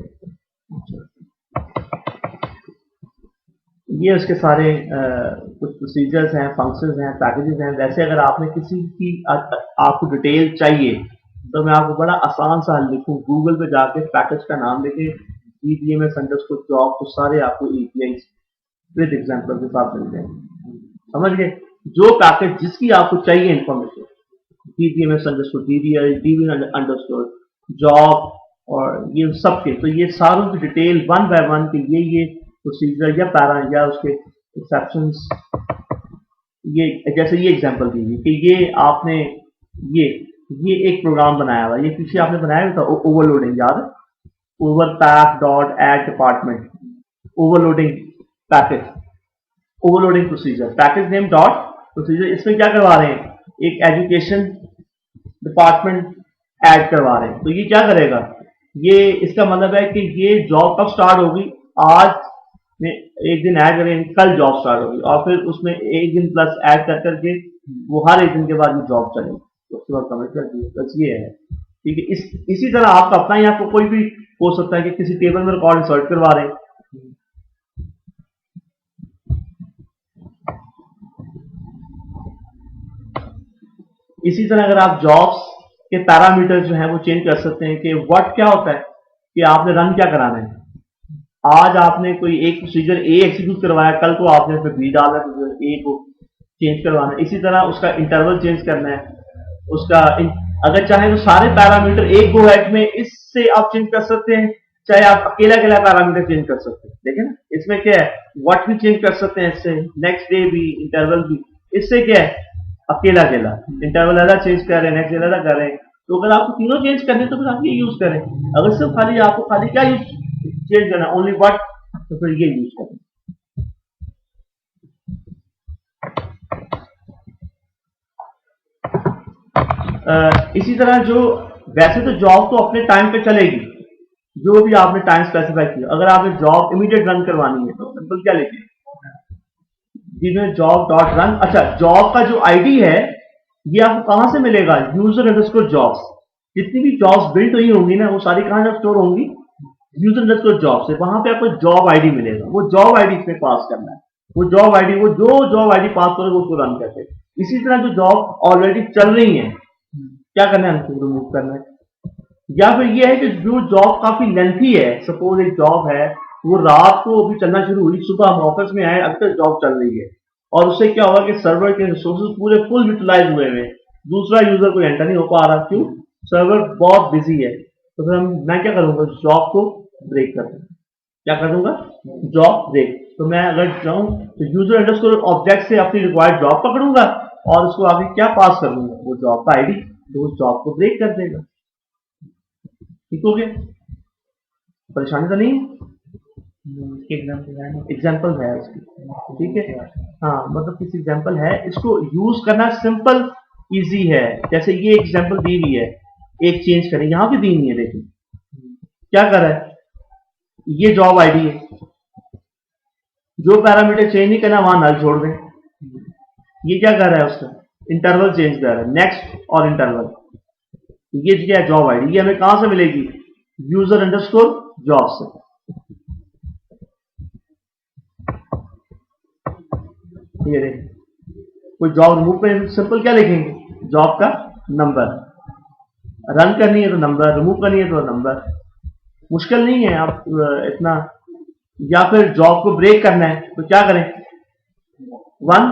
ये उसके सारे कुछ प्रोसीजर्स हैं, फंक्शंस हैं, पैकेजेस हैं। वैसे अगर आपने किसी की आपको डिटेल चाहिए तो मैं आपको बड़ा आसान सा हल लिखूँ, गूगल पे जाके पैकेज का नाम लिखे DBMS_job, तो सारे आपको API विद एग्जाम्पल के साथ मिल जाएंगे, समझ गए। जो पैकेज जिसकी आपको चाहिए इंफॉर्मेशन, DBMS_DDL, DB_job और ये सब के, तो ये सारों की डिटेल 1 बाय 1 के ये प्रोसीजर या पैरा या उसके एक्सेप्शंस, ये जैसे ये एग्जांपल दीजिए कि ये आपने ये ये एक प्रोग्राम बनाया हुआ, ये पीछे आपने बनाया था ओवरलोडिंग, याद है, overpack dot add department, overloading package, overloading procedure, package name dot procedure. इसमें क्या करवा रहे हैं, एक एजुकेशन डिपार्टमेंट ऐड करवा रहे हैं। तो ये क्या करेगा, ये इसका मतलब है कि ये जॉब कब स्टार्ट होगी, आज में एक दिन ऐड करेंगे, कल जॉब स्टार्ट होगी, और फिर उसमें एक दिन प्लस ऐड कर करके वो हर एक दिन के बाद ये जॉब चलेगी, तो उसके बाद कमिट कर दिए, बस ये है, ठीक है। इसी तरह आपका अपना ही आपको कोई भी हो सकता है कि किसी टेबल में रिकॉर्ड इंसर्ट करवा रहे हैं, इसी तरह अगर आप जॉब्स के पैरामीटर जो है वो चेंज कर सकते हैं कि व्हाट क्या होता है कि आपने रन क्या कराना है। आज आपने कोई एक प्रोसीजर ए एग्जीक्यूट करवाया, कल को आपने फिर बी डाला, प्रोसीजर ए को चेंज करवाना है। इसी तरह उसका इंटरवल चेंज करना है, उसका अगर चाहे तो सारे पैरामीटर एक गो हेड में इससे आप चेंज कर सकते हैं, चाहे आप अकेला अकेला पैरामीटर चेंज कर सकते हैं। देखें ना, इसमें क्या है, व्हाट भी चेंज कर सकते हैं इससे, नेक्स्ट डे भी, इंटरवल भी, इससे क्या है अकेला अकेला, इंटरवल अलग चेंज कर रहे हैं, नेक्स्ट डे अलग कर रहे हैं। तो अगर आपको तीनों चेंज करने तो फिर आप ये यूज करें। अगर सिर्फ खाली आपको खाली क्या यूज चेंज करना, ओनली व्हाट, तो फिर ये यूज करें। इसी तरह जो वैसे तो जॉब तो अपने टाइम पे चलेगी, जो भी आपने टाइम स्पेसिफाई किया। अगर आपने जॉब इमीडिएट रन करवानी है तो सिंपल क्या लिखें, जिसमें जॉब डॉट रन। अच्छा, जॉब का जो आईडी है ये आपको कहां से मिलेगा, यूजर अंडरस्कोर जॉब्स। जितनी भी जॉब्स बिल्ड हुई होंगी ना वो सारी कहां स्टोर होंगी, यूजर अंडरस्कोर जॉब से। वहां पे आपको जॉब आईडी मिलेगा, वो जॉब आईडी इसमें पास करना है। वो जॉब आईडी, वो जो जॉब आईडी पास करोगे उसको रन करते हैं। इसी तरह जो जॉब ऑलरेडी चल रही है क्या करना है, हमको रिमूव करना है। या फिर ये है कि जो जॉब काफी लेंथी है, सपोज एक जॉब है वो रात को अभी चलना शुरू हुई, सुबह हम ऑफिस में आए, अब तक जॉब चल रही है, और उससे क्या होगा कि सर्वर के रिसोर्सेज पूरे फुल यूटिलाइज हुए हैं, दूसरा यूजर कोई एंटर नहीं हो पा रहा, क्यों, सर्वर बहुत बिजी है। तो फिर मैं क्या करूंगा, जॉब को ब्रेक कर दूंगा। क्या करूंगा, जॉब ब्रेक। तो मैं अगर जाऊं तो यूजर अंडरस्कोर ऑब्जेक्ट से अपनी रिक्वायर्ड जॉब पकड़ूंगा और उसको आगे क्या पास कर दूंगा, वो जॉब का आईडी, तो उस जॉब को ब्रेक कर देगा। ठीक हो गया, परेशानी तो नहीं, एग्जाम्पल है उसकी, ठीक है। हाँ, मतलब किसी एग्जाम्पल है, इसको यूज करना सिंपल इजी है। जैसे ये एग्जाम्पल दी हुई है, एक चेंज करें, यहां भी दी हुई है, देखिए क्या कर रहा है, ये जॉब आईडी है, जो पैरामीटर चेंज नहीं करना वहां नल छोड़ दें। ये क्या कर रहा है, उसका इंटरवल चेंज कर रहा है, नेक्स्ट और इंटरवल। ये क्या है, जॉब आईडी, ये हमें कहां से मिलेगी, यूजर अंडरस्कोर जॉब से। ये देखिए, कोई जॉब रिमूव पे सिंपल क्या लिखेंगे, जॉब का नंबर, रन करनी है तो नंबर, रिमूव करनी है तो नंबर। मुश्किल नहीं है आप इतना। या फिर जॉब को ब्रेक करना है तो क्या करें, 1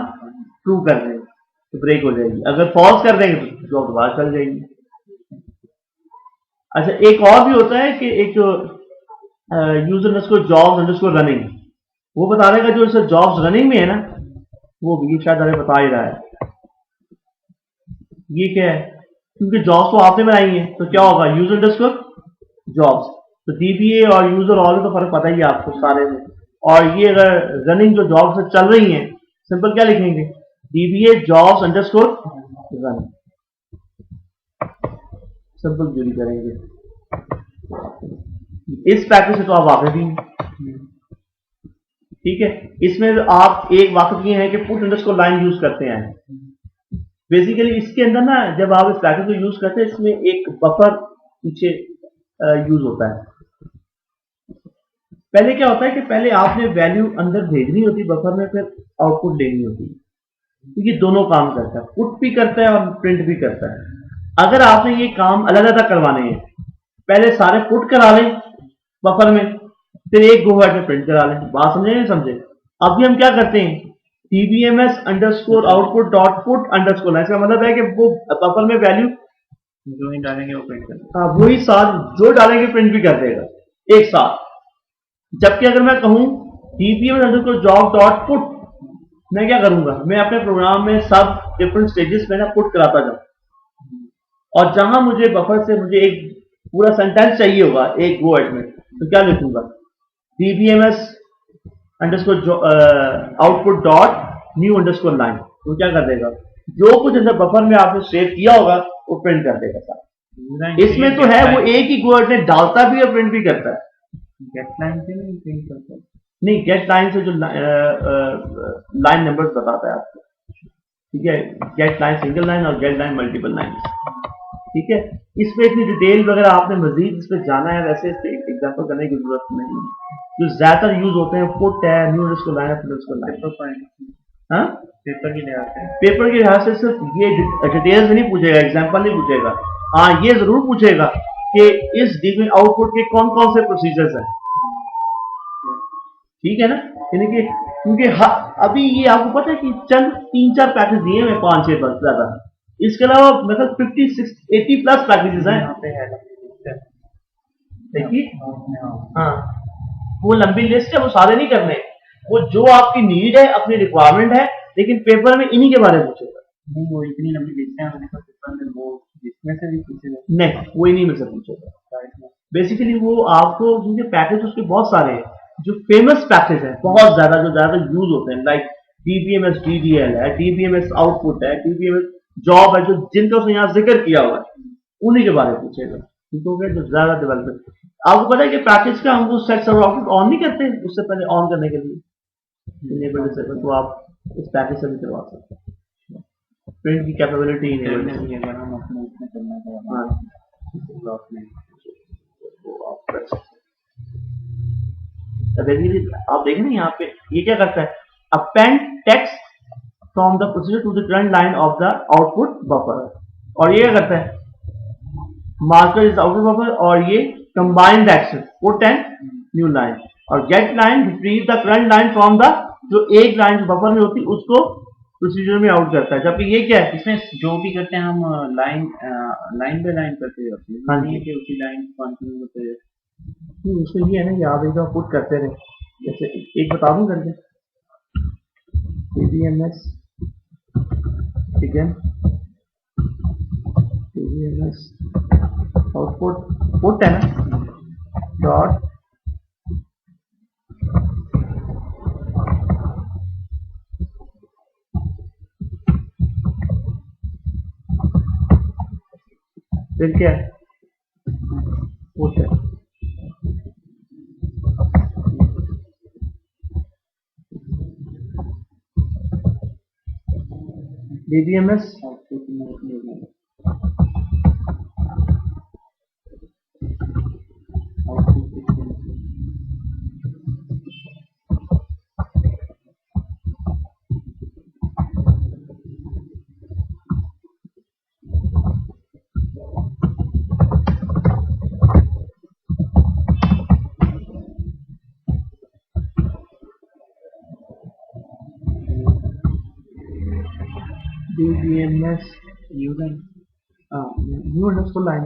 ट्रू कर देंगे तो ब्रेक हो जाएगी, अगर फॉल्स कर देंगे तो जॉब दोबारा चल जाएगी। अच्छा, एक और भी होता है कि एक user underscore jobs underscore running, वो बता देगा जो इसे जॉब्स रनिंग में है ना, वो भी शायद हमें बता ही रहा है। ये क्या है, क्योंकि जॉब्स तो आपने बनाई है तो क्या होगा, यूजर अंडरस्कोर जॉब्स, तो डीबीए और यूजर ऑल में तो फर्क पता ही है आपको सारे में। और ये अगर रनिंग जो जॉब्स चल रही हैं, सिंपल क्या लिखेंगे, dBA jobs underscore run, simple ड्यूरी करेंगे। इस पैकेज से तो आप वाकिफ ही हैं, ठीक है। इसमें आप एक वाकिफ ये है कि पुट अंडरस्कोर लाइन यूज करते हैं। बेसिकली इसके अंदर ना, जब आप इस पैकेज को यूज करते हैं, इसमें एक बफर पीछे यूज होता है। पहले क्या होता है कि पहले आपने वैल्यू अंदर भेजनी होती बफर में, फिर आउटपुट लेनी होती है, तो ये दोनों काम करता है, पुट भी करता है और प्रिंट भी करता है। अगर आपने ये काम अलग अलग करवाने हैं, पहले सारे पुट करा लें बफर में, फिर एक गो में प्रिंट करा लें। बात समझे नहीं समझे? अभी हम क्या करते हैं, dbms underscore output dot put underscore, इसका मतलब है कि वो बफर में वैल्यू जो ही डालेंगे वो प्रिंट करेगा। हाँ, वही साथ जो डालेंगे प्रिंट भी कर देगा एक साथ। जबकि अगर मैं कहूं dbms underscore job dot put, मैं क्या करूंगा, मैं अपने प्रोग्राम में सब डिफरेंट स्टेजेस में ना पुट कराता जाऊं, और जहां मुझे बफर से मुझे एक पूरा सेंटेंस चाहिए होगा एक गो एड में, तो क्या लिखूंगा, dbms underscore output dot new underscore line, तो क्या कर देगा, जो कुछ अंदर बफर में आपने सेव किया होगा वो प्रिंट कर देगा साथ। इसमें तो है वो एक ही गो एड में डालता भी और प्रिंट भी करता है। गेट लाइन से नहीं प्रिंट करता, नहीं, गेट लाइन से जो लाइन नंबर्स बताता है आपको, ठीक है, गेट लाइन सिंगल लाइन और गेट लाइन मल्टीपल लाइन, ठीक है। इसमें इतनी डिटेल वगैरह आपने मजीद इस पर जाना है, वैसे इस पर एग्जाम्पल करने की जरूरत नहीं है। जो ज्यादातर यूज होते हैं पुट है, new underscore line, underscore line, हाँ, पेपर की लिहाज से, पेपर के लिहाज से सिर्फ ये डिटेल्स नहीं पूछेगा, एग्जाम्पल नहीं पूछेगा। हाँ, ये जरूर पूछेगा कि इस डिफरेंट आउटपुट के कौन कौन से प्रोसीजर्स हैं, ठीक है ना, यानी कि क्योंकि अभी ये आपको पता है कि चंद 3-4 पैकेज दिए हैं 5-6 बस ज्यादा, इसके अलावा मतलब 50-60-80 प्लस पैकेजेस हैं यहाँ पे है देखिए। हाँ, वो लंबी लिस्ट है, वो सारे नहीं करने, वो जो आपकी नीड है, अपनी रिक्वायरमेंट है, लेकिन पेपर में इन्हीं के बारे में पूछेगा। नहीं, वो इतनी लंबी लिस्ट है हमारे पास, वो जिसमें से भी पूछेगा नहीं, वो इन्हीं में से पूछेगा। बेसिकली वो आपको, क्योंकि पैकेज उसके बहुत सारे हैं, जो फेमस पैकेज है बहुत ज्यादा, जो ज्यादा यूज होते हैं, लाइक डीबीएमएस डीडीएल है, डीबीएमएस आउटपुट है, डीबीएमएस जॉब है, जो जिनका उसने यहाँ जिक्र किया हुआ है, उन्हीं के बारे में पूछेगा, ठीक हो गया। जो ज्यादा डेवलपमेंट, आपको पता है कि पैकेज का हमको सेट सर्वर आउटपुट ऑन नहीं करते, उससे पहले ऑन करने के लिए इनेबल डिसेबल, तो आप इस पैकेज से भी करवा सकते हैं, प्रिंट की कैपेबिलिटी इनेबल नहीं, अगर हम अपने उसमें करना है हाँ, ब्लॉक में, तो आप कर सकते हैं। आप देखें ना यहाँ पे ये क्या करता है, append text from the procedure to the current line of the output buffer, और ये क्या करता है, मार्कर इज आउटपुट बफर, और ये combined action put and new line, और get line retrieve the current line from the, जो एक लाइन बफर में होती है उसको प्रोसीजर में आउट करता है। जबकि ये क्या है, इसमें जो भी करते हैं हम लाइन लाइन बाय लाइन करते जाते हैं, हाँ नहीं कि उसी लाइन कंटिन्यू होते हैं। उसमें ये है ना कि आप एक बार पुट करते रहे, जैसे एक बता दूं करके, dbms again dbms output put है ना डॉट फिर क्या है, पुट है, dbms आउटपुट में DBMS new line new underscore line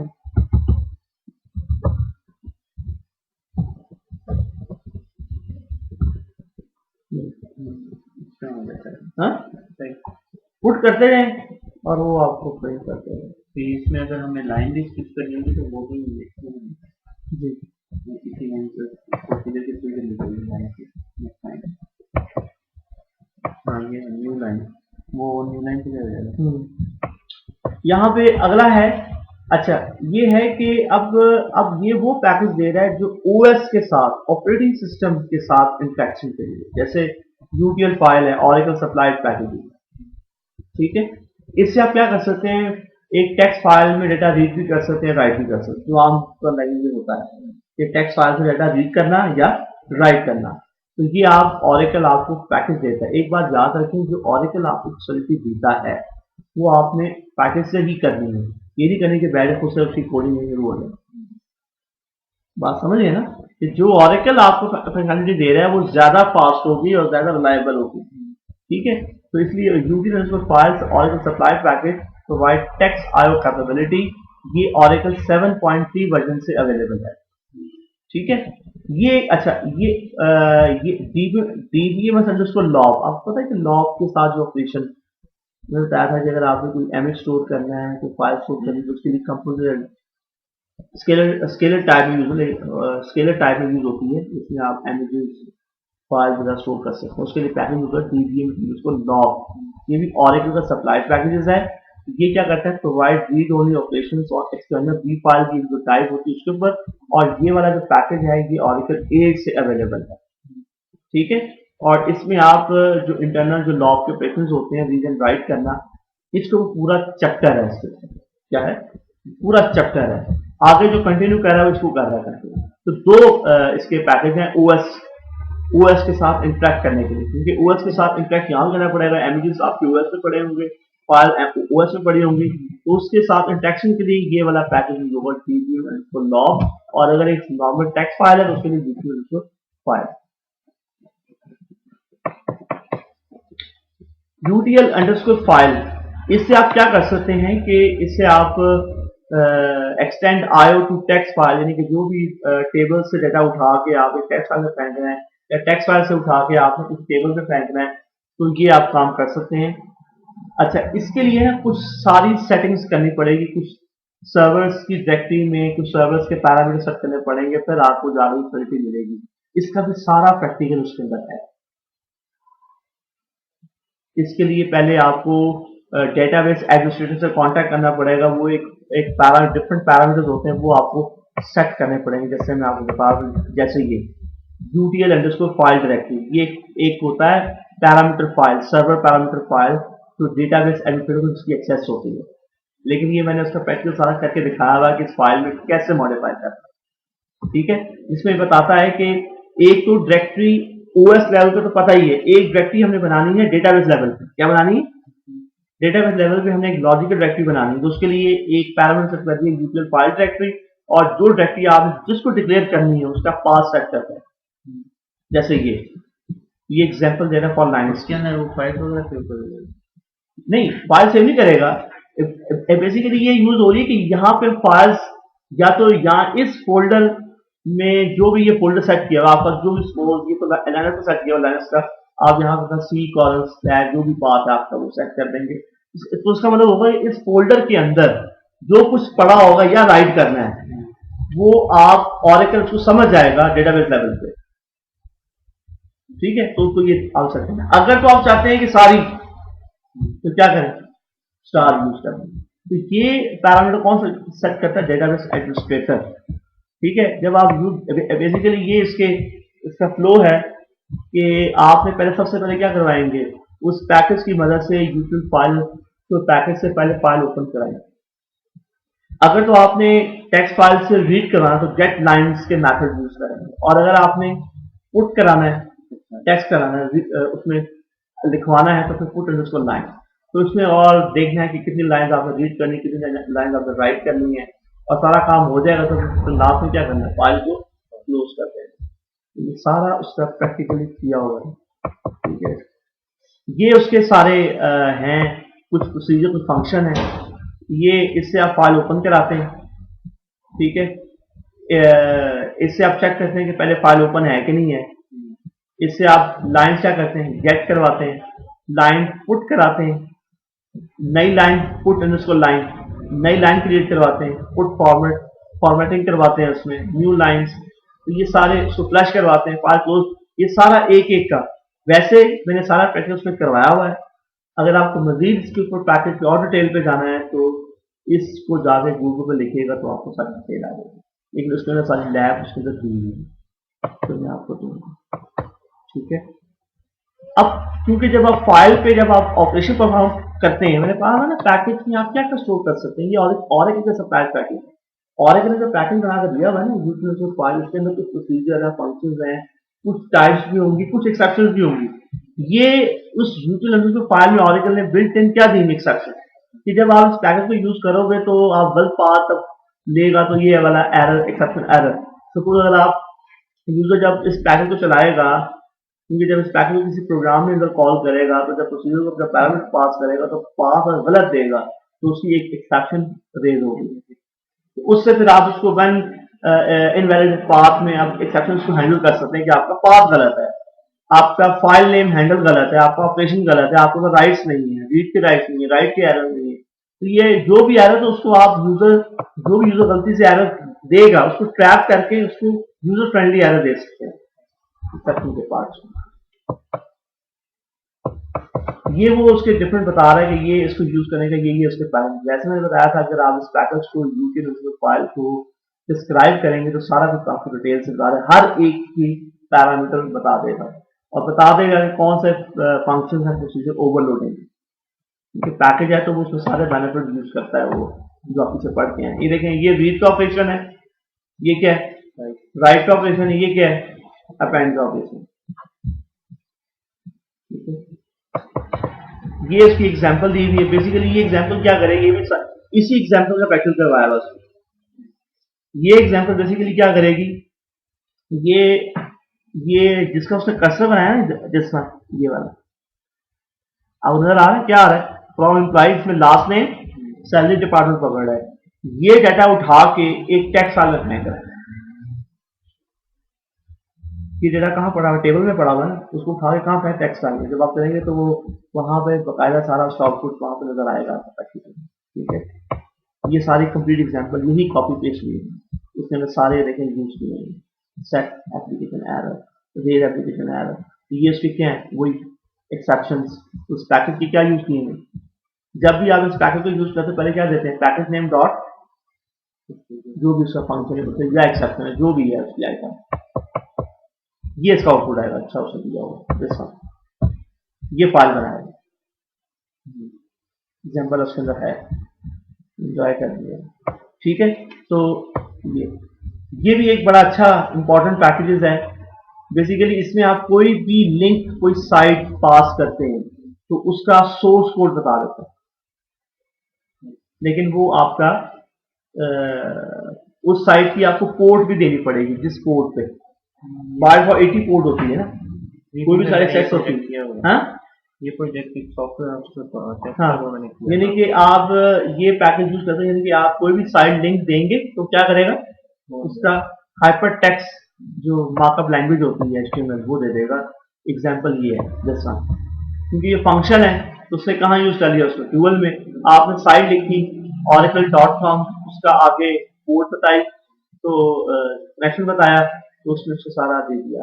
इसका हो जाता है हाँ सही। पुट करते रहें और वो आपको प्रिंट करते रहें। फिर इसमें अगर हमें लाइन भी स्किप करनी होगी तो वो भी जी इसी लाइन से प्रोसीजर के थ्रू निकलेगी लाइन की नेक्स्ट लाइन। हाँ ये न्यू लाइन, वो न्यू लाइन पे जाएगा। यहाँ पे अगला है, अच्छा ये है कि अब ये वो पैकेज दे रहा है जो ओएस के साथ, ऑपरेटिंग सिस्टम के साथ इंटरेक्शन के लिए, जैसे यूटीएल फाइल है, ऑरेकल सप्लाइड पैकेज, ठीक है। इससे आप क्या कर सकते हैं, एक टेक्स्ट फाइल में डेटा रीड भी कर सकते हैं, राइट भी कर सकते हैं, जो आमतौर लैंग्वेज में होता है कि टेक्स्ट फाइल से डेटा रीड करना या राइट करना। तो ये आप ऑरेकल आपको पैकेज देता है। एक बात याद रखें, जो ऑरेकल आपको फैसिलिटी देता है वो आपने पैकेज से ही करनी है, ये नहीं करनी कि बैठ खुद से उसकी कोडिंग नहीं रोल है। बात समझिए ना कि जो ऑरेकल आपको फैसिलिटी दे रहा है वो ज्यादा फास्ट होगी और ज्यादा रिलायबल होगी, ठीक है। तो इसलिए UT files oracle supply package provide text IO capability, ये ऑरेकल 7.3 वर्जन से अवेलेबल है, ठीक है। ये अच्छा ये डीबीएमएस अंडरस्कोर लॉग, आपको पता है कि लॉग के साथ जो ऑपरेशन मैंने बताया था कि अगर आपको कोई इमेज स्टोर करना है, कोई फाइल स्टोर करनी है, तो उसके लिए कंपोजिट स्केलर टाइप में यूज होती है, इसमें आप इमेजेस फाइल वगैरह स्टोर कर सकते हैं। उसके लिए पैकेज होता है डीबीएम उसको लॉग, ये भी ऑरेकल का सप्लाई पैकेजेस है। ये क्या करता है, प्रोवाइड रीड ओनली ऑपरेशंस और एक्सटर्नल बी फाइल की जो टाइप होती है उसके ऊपर, और ये वाला जो पैकेज है ये ऑरेकल 8 से अवेलेबल है, ठीक है। और इसमें आप जो इंटरनल जो लॉग के ऑपरेशंस होते हैं, रीड एंड राइट करना, इसको पूरा चैप्टर है, इसके क्या है, पूरा चैप्टर है। आगे जो कंटिन्यू कर रहा है उसको कर रहा है कंटिन्यू। तो दो इसके पैकेज हैं ओएस के साथ इंटरेक्ट करने के लिए, क्योंकि ओएस के साथ इंटरेक्ट यहाँ करना पड़ेगा, इमेजेस आपके ओएस में पड़े होंगे, फाइल ओएस में पड़ी होंगी, तो उसके साथ इंटरेक्शन के लिए ये वाला पैकेज यूज होगा डीबीएम लॉग। और अगर एक नॉर्मल टेक्स्ट फाइल है तो उसके लिए DBM file. UTL underscore file, इससे आप क्या कर सकते हैं कि इससे आप extend IO to text file, यानी कि जो भी टेबल से डेटा उठा के आप एक टेक्स्ट फाइल में फेंकना है या टेक्स्ट फाइल से उठा के आपने कुछ टेबल में फेंकना है, तो ये आप काम कर सकते हैं। अच्छा इसके लिए ना कुछ सारी सेटिंग्स करनी पड़ेगी, कुछ सर्वर्स की डायरेक्टरी में कुछ सर्वर्स के पैरामीटर सेट करने पड़ेंगे, फिर आपको ज्यादा फैसिलिटी मिलेगी। इसका भी सारा प्रैक्टिकल उसके अंदर है। इसके लिए पहले आपको डेटाबेस एडमिनिस्ट्रेटर से कांटेक्ट करना पड़ेगा, वो एक डिफरेंट पैरामीटर्स होते हैं वो आपको सेट करने पड़ेंगे। जैसे मैं आपको बता दूं, जैसे ये यूटीएल अंडरस्कोर फाइल डायरेक्टरी, ये एक होता है parameter file, server parameter file, तो डेटाबेस एडमिनिस्ट्रेटर को इसकी एक्सेस होती है। लेकिन ये मैंने उसका प्रैक्टिकल सारा करके दिखाया हुआ कि इस फाइल में कैसे मॉडिफाई करना है, ठीक है। इसमें बताता है कि एक तो डायरेक्टरी ओएस लेवल पे तो पता ही है, एक डायरेक्टरी हमने बनानी है डेटाबेस लेवल पे, क्या बनानी है, डेटाबेस लेवल पे हमने एक लॉजिकल डायरेक्टरी बनानी है, तो उसके लिए एक पैरामीटर सेट कर दिया यूटीएल फाइल डायरेक्टरी, और जो डायरेक्टरी आप जिसको डिक्लेयर करनी है उसका पाथ सेट करते हैं। जैसे ये एग्जांपल दे रहा है फॉर लाइन्स इसके अंदर वो फाइल वगैरह सेव कर देगा, नहीं फाइल सेव नहीं करेगा। बेसिकली ये यूज हो रही है कि यहाँ पे फाइल्स या तो यहाँ इस फोल्डर में जो भी ये फोल्डर सेट किया आपका, जो भी ये तो लाइनर को सेट किया लाइनर का, आप यहाँ पर सी कॉलम स्लैश जो भी पाथ है आपका वो सेट कर देंगे। तो उसका मतलब होगा इस फोल्डर के अंदर जो कुछ पड़ा होगा या राइट करना है वो आप ऑरेकल को समझ जाएगा डेटाबेस लेवल पे, ठीक है। तो ये आप सकते हैं। अगर तो आप चाहते हैं कि सारी, तो क्या करें, स्टार यूज करें। तो ये पैरामीटर कौन सा सेट करता है, डेटाबेस एडमिनिस्ट्रेटर, ठीक है। जब आप यूज बेसिकली ये इसका फ्लो है कि आपने पहले सबसे पहले क्या करवाएंगे, उस पैकेज की मदद से यूट्यूब फाइल, तो पैकेज से पहले फाइल ओपन कराएंगे। अगर तो आपने टेक्स्ट फाइल से रीड करवाना तो गेट लाइंस के मेथड यूज करेंगे, और अगर आपने पुट कराना है, टेक्स्ट कराना है, उसमें लिखवाना है, तो फिर पुट अंडरस्कोर लाइन। तो इसमें और देखना है कि कितनी लाइन आपने रीड करनी, कितनी लाइन आपने राइट करनी है, और सारा काम हो जाएगा तो लास्ट में क्या करना है, फाइल को क्लोज कर देना। ये सारा उसका प्रैक्टिकली किया हुआ है, ठीक है। ये उसके सारे हैं कुछ प्रोसीजर, कुछ फंक्शन है, ये इससे आप फाइल ओपन कराते हैं, ठीक है। इससे आप चेक करते हैं कि पहले फाइल ओपन है कि नहीं है। इससे आप लाइन क्या करते हैं, गेट करवाते हैं, लाइन पुट कराते हैं, नई लाइन पुट अंडरस्कोर लाइन, नई लाइन क्रिएट करवाते हैं, पुट फॉर्मेटिंग करवाते हैं उसमें, न्यू लाइंस, तो ये सारे उसको फ्लैश करवाते हैं, फाइल क्लोज, ये सारा एक एक का। वैसे मैंने सारा पैकेज उसमें करवाया हुआ है। अगर आपको मजीद इसके ऊपर पैकेज की और डिटेल पे जाना है तो इसको जाके गूगल पे लिखिएगा तो आपको सारी डिटेल आ जाएगी, लेकिन उसके अंदर सारी लैब उसके अंदर दी हुई है, तो मैं आपको दूंगा, ठीक है। अब क्योंकि जब आप फाइल पे जब आप ऑपरेशन परफॉर्म करते हैं, मैंने कहा ना पैकेज में आप क्या क्या स्टोर कर सकते हैं, ये और एक सप्लाई पैकेज, और एक जो पैकिंग बना कर दिया हुआ है ना यूटिलिटी फाइल, उसके अंदर कुछ प्रोसीजर है, फंक्शंस हैं, कुछ टाइप्स भी होंगी, कुछ एक्सेप्शंस भी होंगी। ये उस यूटिलिटी फाइल में ऑरेकल ने बिल्ट इन क्या दी एक्सेप्शन कि जब आप इस पैकेज को यूज करोगे तो आप गलत पाथ लेगा तो ये वाला एरर, एक्सेप्शन एरर। सपोज अगर आप यूजर जब इस पैकेज को चलाएगा, क्योंकि जब इस पैकेज को किसी प्रोग्राम में अगर कॉल करेगा तो जब प्रोसीजर को अपना पैरामीटर पास करेगा तो पास अगर गलत देगा तो उसकी एक एक्सेप्शन रेज होगी, उससे फिर आप उसको वन इनवैलिड पाथ में आप एक्सेप्शन को हैंडल कर सकते हैं कि आपका पाथ गलत है, आपका फाइल नेम हैंडल गलत है, आपका ऑपरेशन गलत है, आपको राइट्स नहीं है, रीड के राइट्स नहीं है, राइट के एरर नहीं है, तो ये जो भी एरर है उसको आप यूजर, जो भी यूजर गलती से एरर देगा उसको ट्रैप करके उसको यूजर फ्रेंडली एरर दे सकते हैं एक्सेप्शन के पार्ट्स में। ये वो उसके डिफरेंट बता रहा है कि ये इसको यूज करने का ये उसके पैकेज, जैसे मैंने बताया था अगर आप इस पैकेज को यूटिलिटी फाइल को डिस्क्राइब करेंगे तो सारा कुछ आपको डिटेल से बता रहा है, हर एक की पैरामीटर बता देगा और बता देगा कि कौन से फंक्शन है, प्रोसीजर ओवरलोडिंग, क्योंकि पैकेज है तो वो उसमें सारे बेनिफिट यूज करता है, वो जो आप पीछे पढ़ते हैं। ये देखें, ये रीड का ऑपरेशन है, ये क्या है राइट का ऑपरेशन है, ये क्या है अपेंड का ऑपरेशन, ठीक है। ये इसकी एग्जांपल दी हुई है, बेसिकली ये एग्जांपल क्या करेगी, इसी एग्जांपल का प्रैक्टिस करवाया बस। ये एग्जांपल बेसिकली क्या करेगी, ये जिसका उसने कर्सर बनाया ना, जिसका ये वाला अब नजर आ रहा है, क्या आ रहा है, फ्रॉम एम्प्लॉइज में लास्ट नेम सैलरी डिपार्टमेंट पकड़ रहा है, ये डाटा उठा के एक टैक्स फाइल में कनेक्ट करें, ये डेटा कहाँ पड़ा हुआ, टेबल में पड़ा हुआ है ना, उसको उठा के कहाँ पे टेक्स्ट आएंगे, जब आप करेंगे तो वो वहां पे बकायदा सारा स्टॉक फुट वहां पे नजर आएगा आपको, ठीक है। ये सारी कंप्लीट एग्जांपल यही कॉपी पेस्ट हुई है, उसके अंदर सारे देखें यूज किए हैं, set application error, raise application error, ये उसके क्या है वही एक्सेप्शंस, उस पैकेज की क्या यूज किए हैं। जब भी आप इस पैकेज को यूज करते पहले क्या देते हैं, पैकेज नेम डॉट जो भी उसका फंक्शन है या एक्सेप्शन है जो भी है उसकी आइटम, ये इसका आउटपुट आएगा, अच्छा उसे दिया होगा, ये फाइल बनाएगा, एग्जाम्पल उसके अंदर है, एंजॉय कर लिया, ठीक है। तो ये भी एक बड़ा अच्छा इंपॉर्टेंट पैकेजेस है। बेसिकली इसमें आप कोई भी लिंक, कोई साइट पास करते हैं तो उसका सोर्स कोड बता देता है, लेकिन वो आपका उस साइट की आपको पोर्ट भी देनी पड़ेगी, जिस पोर्ट पे बाय फॉर 80 पोर्ट होती है ना, कोई भी सारे सेक्स होती है, हाँ ये प्रोजेक्ट की सॉफ्टवेयर, हाँ, यानी कि आप ये पैकेज यूज करते हैं, यानी कि आप कोई भी साइट लिंक देंगे तो क्या करेगा, उसका हाइपर टेक्स्ट जो मार्कअप लैंग्वेज होती है HTML वो दे देगा। एग्जांपल ये है दिस वन, क्योंकि ये फंक्शन है तो उसने कहाँ यूज कर लिया, उसको ट्यूबल में आपने साइट लिखी oracle.com, उसका आगे पोर्ट बताई तो कनेक्शन बताया तो उसने उसको सारा दे दिया।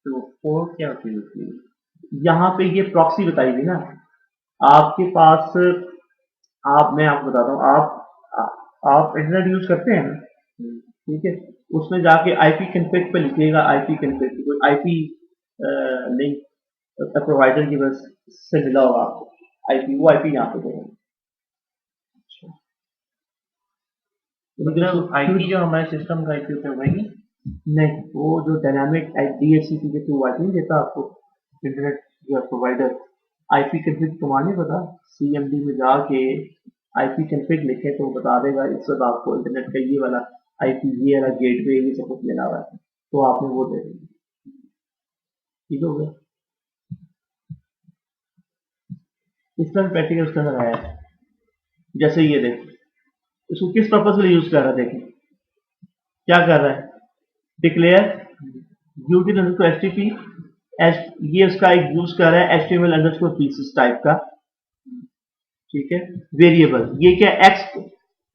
तो पोर्ट क्या होती है, यहाँ पे ये प्रॉक्सी बताई थी ना आपके पास, मैं आपको बताता हूँ, आप इंटरनेट यूज करते हैं ना, ठीक है, उसमें जाके IP कॉन्फ़िग पे लिखिएगा, IP कॉन्फ़िग कोई IP लिंक प्रोवाइडर की बस से मिला होगा आपको, IP वो IP यहाँ पे देगा, मतलब IP जो हमारे सिस्टम का IP पे वही नहीं, वो जो डायनामिक DHCP के थ्रू IP नहीं देता आपको इंटरनेट प्रोवाइडर, IP कॉन्फ़िग तुम्हारा नहीं पता, CMD में जाके IP कॉन्फ़िग लिखे तो बता देगा इस वक्त आपको इंटरनेट का ये वाला IP, ये वाला गेटवे, ये सब कुछ मिला हुआ है, तो आपने वो दे देंगे, ठीक हो गया। इस तरह प्रैक्टिकल उसके अंदर आया है। जैसे ये देख, इसको किस पर्पज के लिए यूज कर रहा है, देखें क्या कर रहा है, डिक्लेयर ड्यूटी अंडरस्कोर एचटीपी, ये उसका एक यूज कर रहा है एचटीएमएल अंडरस्कोर पीसेस टाइप का, ठीक है। वेरिएबल, ये क्या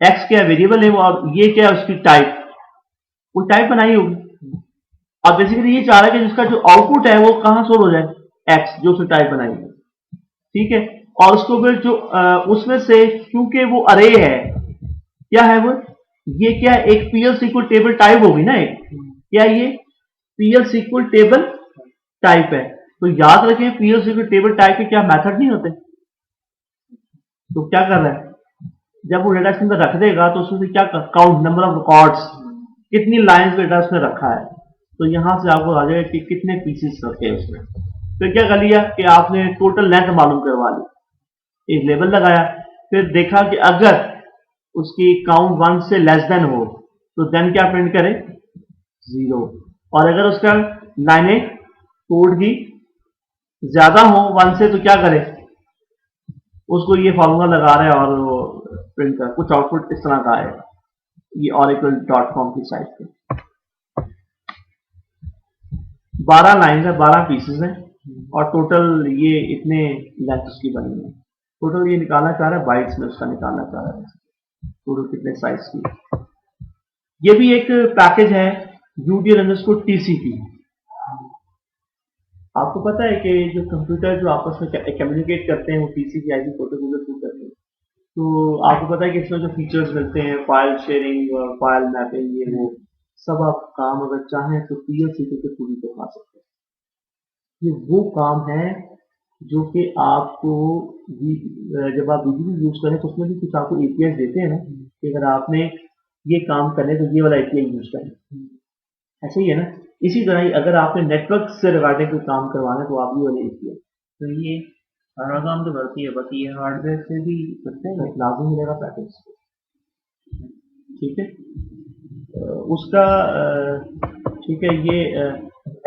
एक्स क्या वेरिएबल है वो, और ये क्या उसकी टाइप, वो टाइप बनाई होगी, और बेसिकली ये चाह रहा है कि जिसका जो आउटपुट है वो कहां स्टोर हो जाए, एक्स जो उसने टाइप बनाई है, ठीक है। और उसको फिर जो उसमें से, क्योंकि वो अरे है, क्या है वो, ये क्या एक पीएल सीक्वल टेबल टाइप होगी ना, एक क्या ये पीएल सीक्वल टेबल टाइप है। तो याद रखें पीएल सीक्वल टेबल टाइप के क्या मेथड नहीं होते। तो क्या कर रहा है, जब वो डेटा के अंदर रख देगा तो उसमें क्या काउंट नंबर ऑफ रिकॉर्ड्स, कितनी लाइंस डेटा उसने रखा है, तो यहां से आपको आ जाएगा कि कितने पीसेस रखे हैं उसमें। फिर क्या कर लिया कि आपने टोटल लेंथ मालूम करवा ली, एक लेबल लगाया, फिर देखा कि अगर उसकी काउंट 1 से लेस देन हो तो देन क्या प्रिंट करे, 0, और अगर उसका लाइनें कोड की ज्यादा हो 1 से तो क्या करे, उसको ये फॉर्मूला लगा रहे हैं और वो प्रिंट कर, कुछ आउटपुट इस तरह का आएगा। ये oracle.com की साइट पे 12 लाइन है, 12 पीसेस हैं, और टोटल ये इतने लेंथ उसकी बनी है। टोटल ये निकालना चाह रहा है बाइट्स में, उसका निकालना चाह रहा है टोटल कितने साइज की। ये भी एक पैकेज है UDL अंडरस्कोर TCP। आपको पता है कि जो कंप्यूटर जो आपस में कम्युनिकेट करते हैं वो TCP IP प्रोटोकॉल के थ्रू करते हैं। तो आपको पता है कि इसमें जो फीचर्स मिलते हैं, फाइल शेयरिंग, फाइल मैपिंग, ये वो सब आप काम अगर चाहें तो PLC के थ्रू भी करवा सकते हैं। ये वो काम है जो कि आपको जब आप VDD यूज करें तो उसमें भी कुछ आपको APIs देते हैं ना, कि अगर आपने ये काम करने तो ये वाला API यूज करें, ऐसे ही है ना। इसी तरह ही अगर आपने नेटवर्क से रिगार्डिंग कोई काम करवाना है तो आप ये वाले API, तो ये सारा काम तो करती है, बस ये हार्डवेयर से भी करते हैं, लाजमी मिलेगा पैकेज, ठीक है। उसका ठीक है, ये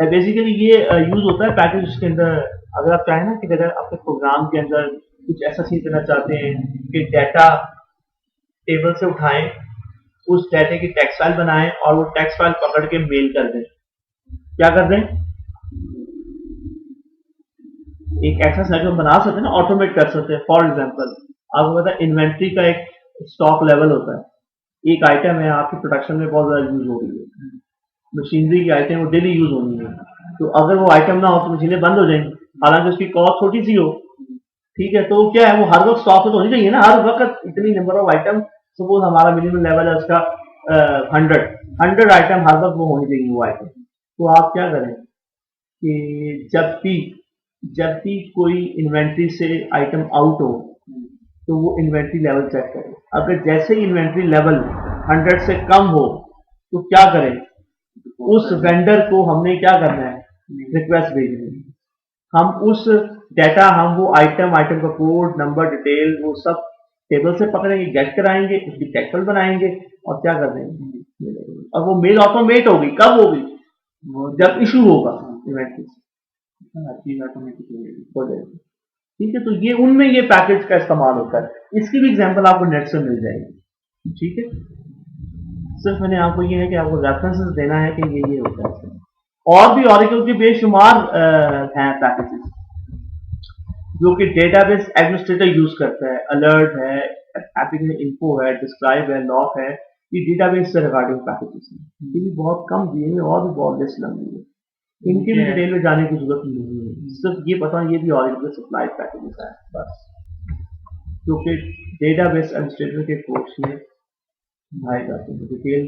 बेसिकली ये यूज होता है पैकेज के अंदर। अगर आप चाहें ना कि अगर आपके प्रोग्राम के अंदर कुछ ऐसा चीज करना चाहते हैं कि डाटा टेबल से उठाएं, उस डाटे की टेक्स्ट फाइल बनाएं और वो टेक्स्ट फाइल पकड़ के मेल कर दें, क्या कर दें, एक ऐसा सेगमेंट बना सकते हैं ना, ऑटोमेट कर सकते हैं। फॉर एग्जांपल आपको पता है इन्वेंट्री का एक स्टॉक लेवल होता है, एक आइटम है आपकी प्रोडक्शन में बहुत ज्यादा यूज हो रही है, मशीनरी की आइटम वो डेली यूज होनी है, तो अगर वो आइटम ना हो तो मशीनें बंद हो जाएंगी, हालांकि उसकी कॉस्ट छोटी सी हो, ठीक है। तो क्या है, वो हर वक्त स्टॉक तो होनी चाहिए ना, हर वक्त इतनी नंबर ऑफ आइटम, सपोज हमारा मिनिमम लेवल है उसका 100 आइटम हर वक्त वो होनी चाहिए वो आइटम। तो आप क्या करें कि जब भी कोई इन्वेंट्री से आइटम आउट हो तो वो इन्वेंट्री लेवल चेक करें, अगर जैसे ही इन्वेंट्री लेवल 100 से कम हो तो क्या करें, उस वेंडर को हमने क्या करना है, रिक्वेस्ट भेजनी है। हम उस डाटा, हम वो आइटम का कोड, नंबर, डिटेल, वो सब टेबल से पकड़ेंगे, गेट कराएंगे, उसकी टेक्स्ट बनाएंगे और क्या कर देंगे, और वो मेल ऑटोमेट होगी। कब होगी, जब इशू होगा इवेंट हो जाएगी, ठीक है। तो ये उनमें ये पैकेज का इस्तेमाल होता है। इसकी भी एग्जांपल आपको नेट से मिल जाएगी, ठीक है। सिर्फ मैंने आपको ये है कि आपको रेफरेंसेस देना है कि ये होता है। और भी ऑरेकल के बेशुमार हैं पैकेजेस जो कि डेटाबेस एडमिनिस्ट्रेटर यूज करता है। अलर्ट है, एप्लीकेशन इन्फो है, डिस्क्राइब है, लॉक है, ये डेटाबेस से रिगार्डिंग पैकेजेस हैं। ये भी बहुत कम दिए हैं और भी बहुत लिस्ट लंबी है, इनकी भी डिटेल में जाने की जरूरत नहीं है। सिर्फ ये पता ये भी ऑरेकल के सप्लाई पैकेजेस हैं बस, जो कि डेटाबेस एडमिनिस्ट्रेटर के कोर्स में भाई जाते हैं। डिटेल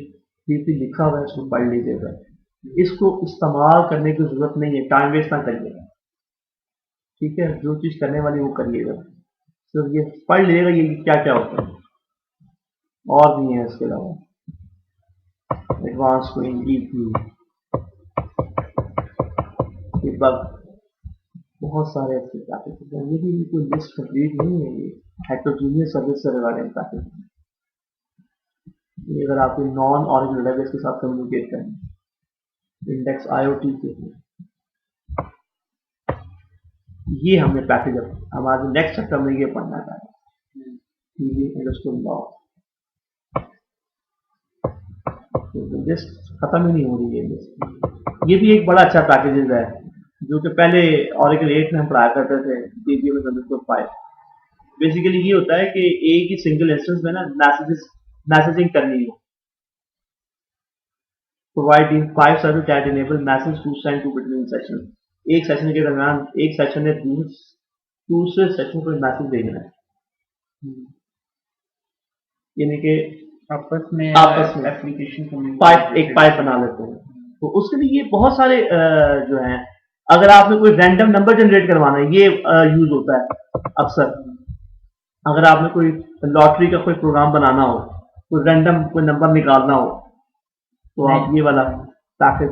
डीपली लिखा हुआ है, उसको पढ़ लीजिएगा। इसको इस्तेमाल करने की जरूरत नहीं है, टाइम वेस्ट ना करिएगा, ठीक है। जो चीज करने वाली वो करिएगा, तो ये पढ़ लीजिएगा ये क्या क्या होता है। और भी है इसके अलावा एडवांस क्वीन, बहुत सारे ऐसे पैकेज हैं। ये भी कोई लिस्ट कंप्लीट नहीं है, ये हेटेरोजेनियस सर्विस से रिगार्डिंग पैकेज है। ये अगर आप नॉन ऑरेकल डेटाबेस के साथ कम्युनिकेट करें, इंडेक्स IoT के लिए ये हमने पैकेज हमारे नेक्स्ट चैप्टर में ये पढ़ना था। इंडस्ट्रियल लॉ जस्ट खत्म ही नहीं हो रही है। ये भी एक बड़ा अच्छा पैकेज है जो कि पहले Oracle 8 में हम पढ़ाया करते थे, DBA में 5। बेसिकली ये होता है कि एक ही सिंगल इंस्टेंस में ना मैसेजिंग करनी है। Providing 5 service that enable message to send to between session. एक सेशन के दरमियान एक सेशन ने दूसरे सेशन को मैसेज भेजना है, यानी कि आपस में एप्लीकेशन एक पाइप बना लेते हैं। तो उसके लिए ये बहुत सारे जो हैं, अगर आपने कोई रैंडम नंबर जनरेट करवाना है, ये यूज होता है अक्सर। अगर आपने कोई लॉटरी का कोई प्रोग्राम बनाना हो, कोई रैंडम कोई नंबर निकालना हो, तो आप ये वाला पैकेज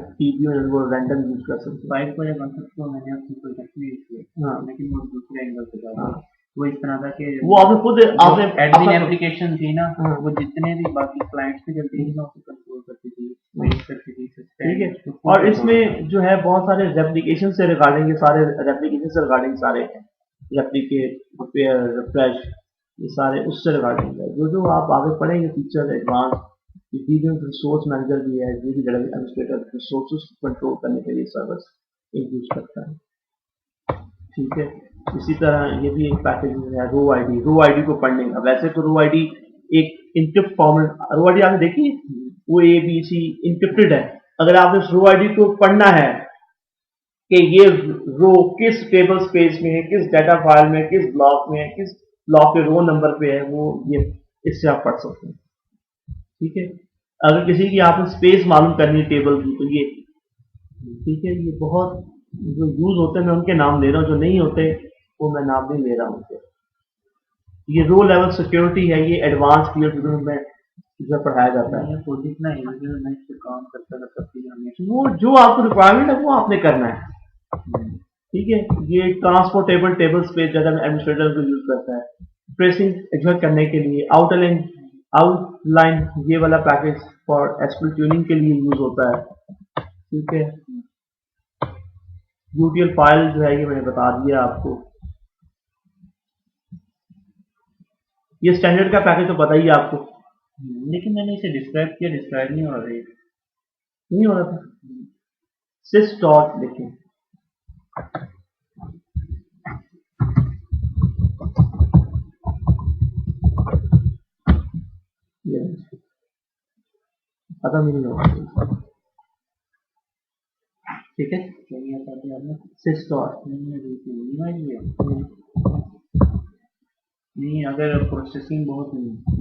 वो रैंडम यूज कर सकते हैं। पाइप वाले कॉन्सेप्ट को मैंने अपनी प्रोजेक्ट में यूज किया, लेकिन वो दूसरे एंगल से था। वो इस तरह था कि वो आपने खुद एडमिन एप्लीकेशन थी ना, वो जितने भी बाकी क्लाइंट्स पे चलती थी ना, उसको कंट्रोल करती थी, मैनेज करती थी। ठीक है। और इसमें जो है बहुत सारे रेप्लिकेशन से रिगार्डिंग, ये सारे रेप्लिकेशन से रिगार्डिंग सारे हैं, रेप्लिकेट, रिपेयर, रिफ्रेश, ये सारे उससे रिगार्डिंग है। जो आप आगे पढ़ेंगे फीचर एडवांस, रिसोर्स मैनेजर भी है, जो भी एडमिनिस्ट्रेटर रिसोर्सेज कंट्रोल करने के लिए सर्विस यूज करता है। ठीक है। इसी तरह ये भी एक पैकेज है रो आईडी को पढ़ने का। वैसे तो रो आईडी एक इनक्रिप्ट फॉर्म, रो आईडी आपने देखी, वो ABC इनक्रिप्टेड है। अगर आपने उस रो आईडी को पढ़ना है कि ये रो किस टेबल स्पेस में है, किस डाटा फाइल में, किस ब्लॉक में है, किस ब्लॉक के रो नंबर पे है, वो ये इससे आप पढ़ सकते हैं। ठीक है। अगर किसी की आपने स्पेस मालूम करनी है टेबल की, तो ये ठीक है। ये बहुत जो यूज होते हैं मैं उनके नाम ले रहा हूँ, जो नहीं होते वो मैं नाम नहीं ले रहा हूँ। ये रो लेवल सिक्योरिटी है, ये एडवांस पीरियड में जो पढ़ाया जाता है। काम करता वो जो आपको रिक्वायरमेंट है वो आपने करना है। ठीक है। ये ट्रांसपोर्टेबल टेबल स्पेस ज़्यादा एडमिनिस्ट्रेटर को यूज करता है ट्रेसिंग एग्जीक्यूट करने के लिए। आउटलाइन ये वाला पैकेज फॉर एसक्यूएल ट्यूनिंग के लिए यूज होता है। ठीक है। UTL फाइल जो है ये मैंने बता दिया आपको। ये स्टैंडर्ड का पैकेज तो पता ही आपको, लेकिन मैंने इसे डिस्क्राइब किया, डिस्क्राइब नहीं हो रहा है, नहीं हो रहा था। sys डॉट लिखें, पता नहीं होगा। ठीक है। sys डॉट नहीं, अगर प्रोसेसिंग बहुत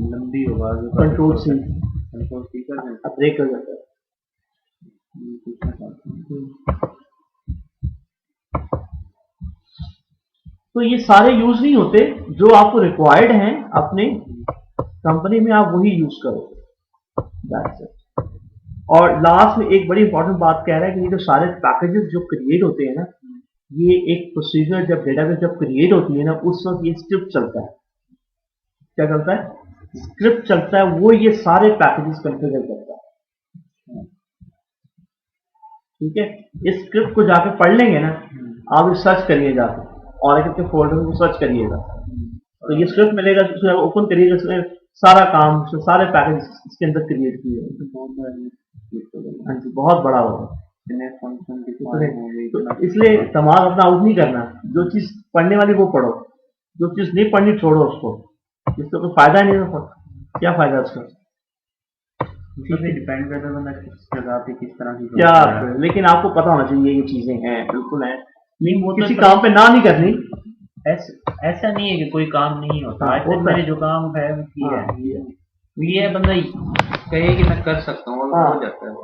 लंबी होगा, कंट्रोल सी कर ब्रेक कर जाता है। तो ये सारे यूज नहीं होते, जो आपको रिक्वायर्ड हैं अपने कंपनी में आप वही यूज करो। That's it। और लास्ट में एक बड़ी इंपॉर्टेंट बात कह रहा है कि ये जो सारे पैकेजेस जो क्रिएट होते हैं ना, ये एक प्रोसीजर जब डेटाबेस जब क्रिएट होती है ना, उस वक्त ये स्क्रिप्ट चलता है। क्या चलता है? स्क्रिप्ट चलता है, वो ये सारे पैकेजेस कॉन्फ़िगर करता है। ठीक है। इस स्क्रिप्ट को जाके पढ़ लेंगे ना, आप सर्च करिए जाके Oracle के फोल्डर को सर्च करिएगा, तो ये स्क्रिप्ट मिलेगा, उसमें ओपन करिएगा, उसमें सारा काम, सारे पैकेज इसके अंदर क्रिएट किए हैं। बहुत बड़ा होगा, तो इसलिए दिमाग अपना आउट नहीं करना। जो चीज पढ़ने वाली वो पढ़ो, जो चीज नहीं पढ़नी छोड़ो उसको, जिससे कोई फायदा नहीं होगा। क्या फायदा उसका? डिपेंड करता है किस जगह पे किस तरह की क्या, लेकिन आपको पता होना चाहिए ये चीजें हैं, बिल्कुल हैं। लेकिन वो किसी काम पे ना नहीं करनी, ऐसा नहीं है कि कोई काम नहीं होता। आज तक मैंने जो काम है वो किया है। ये बंदा कहे कि मैं कर सकता हूँ और हो जाता है।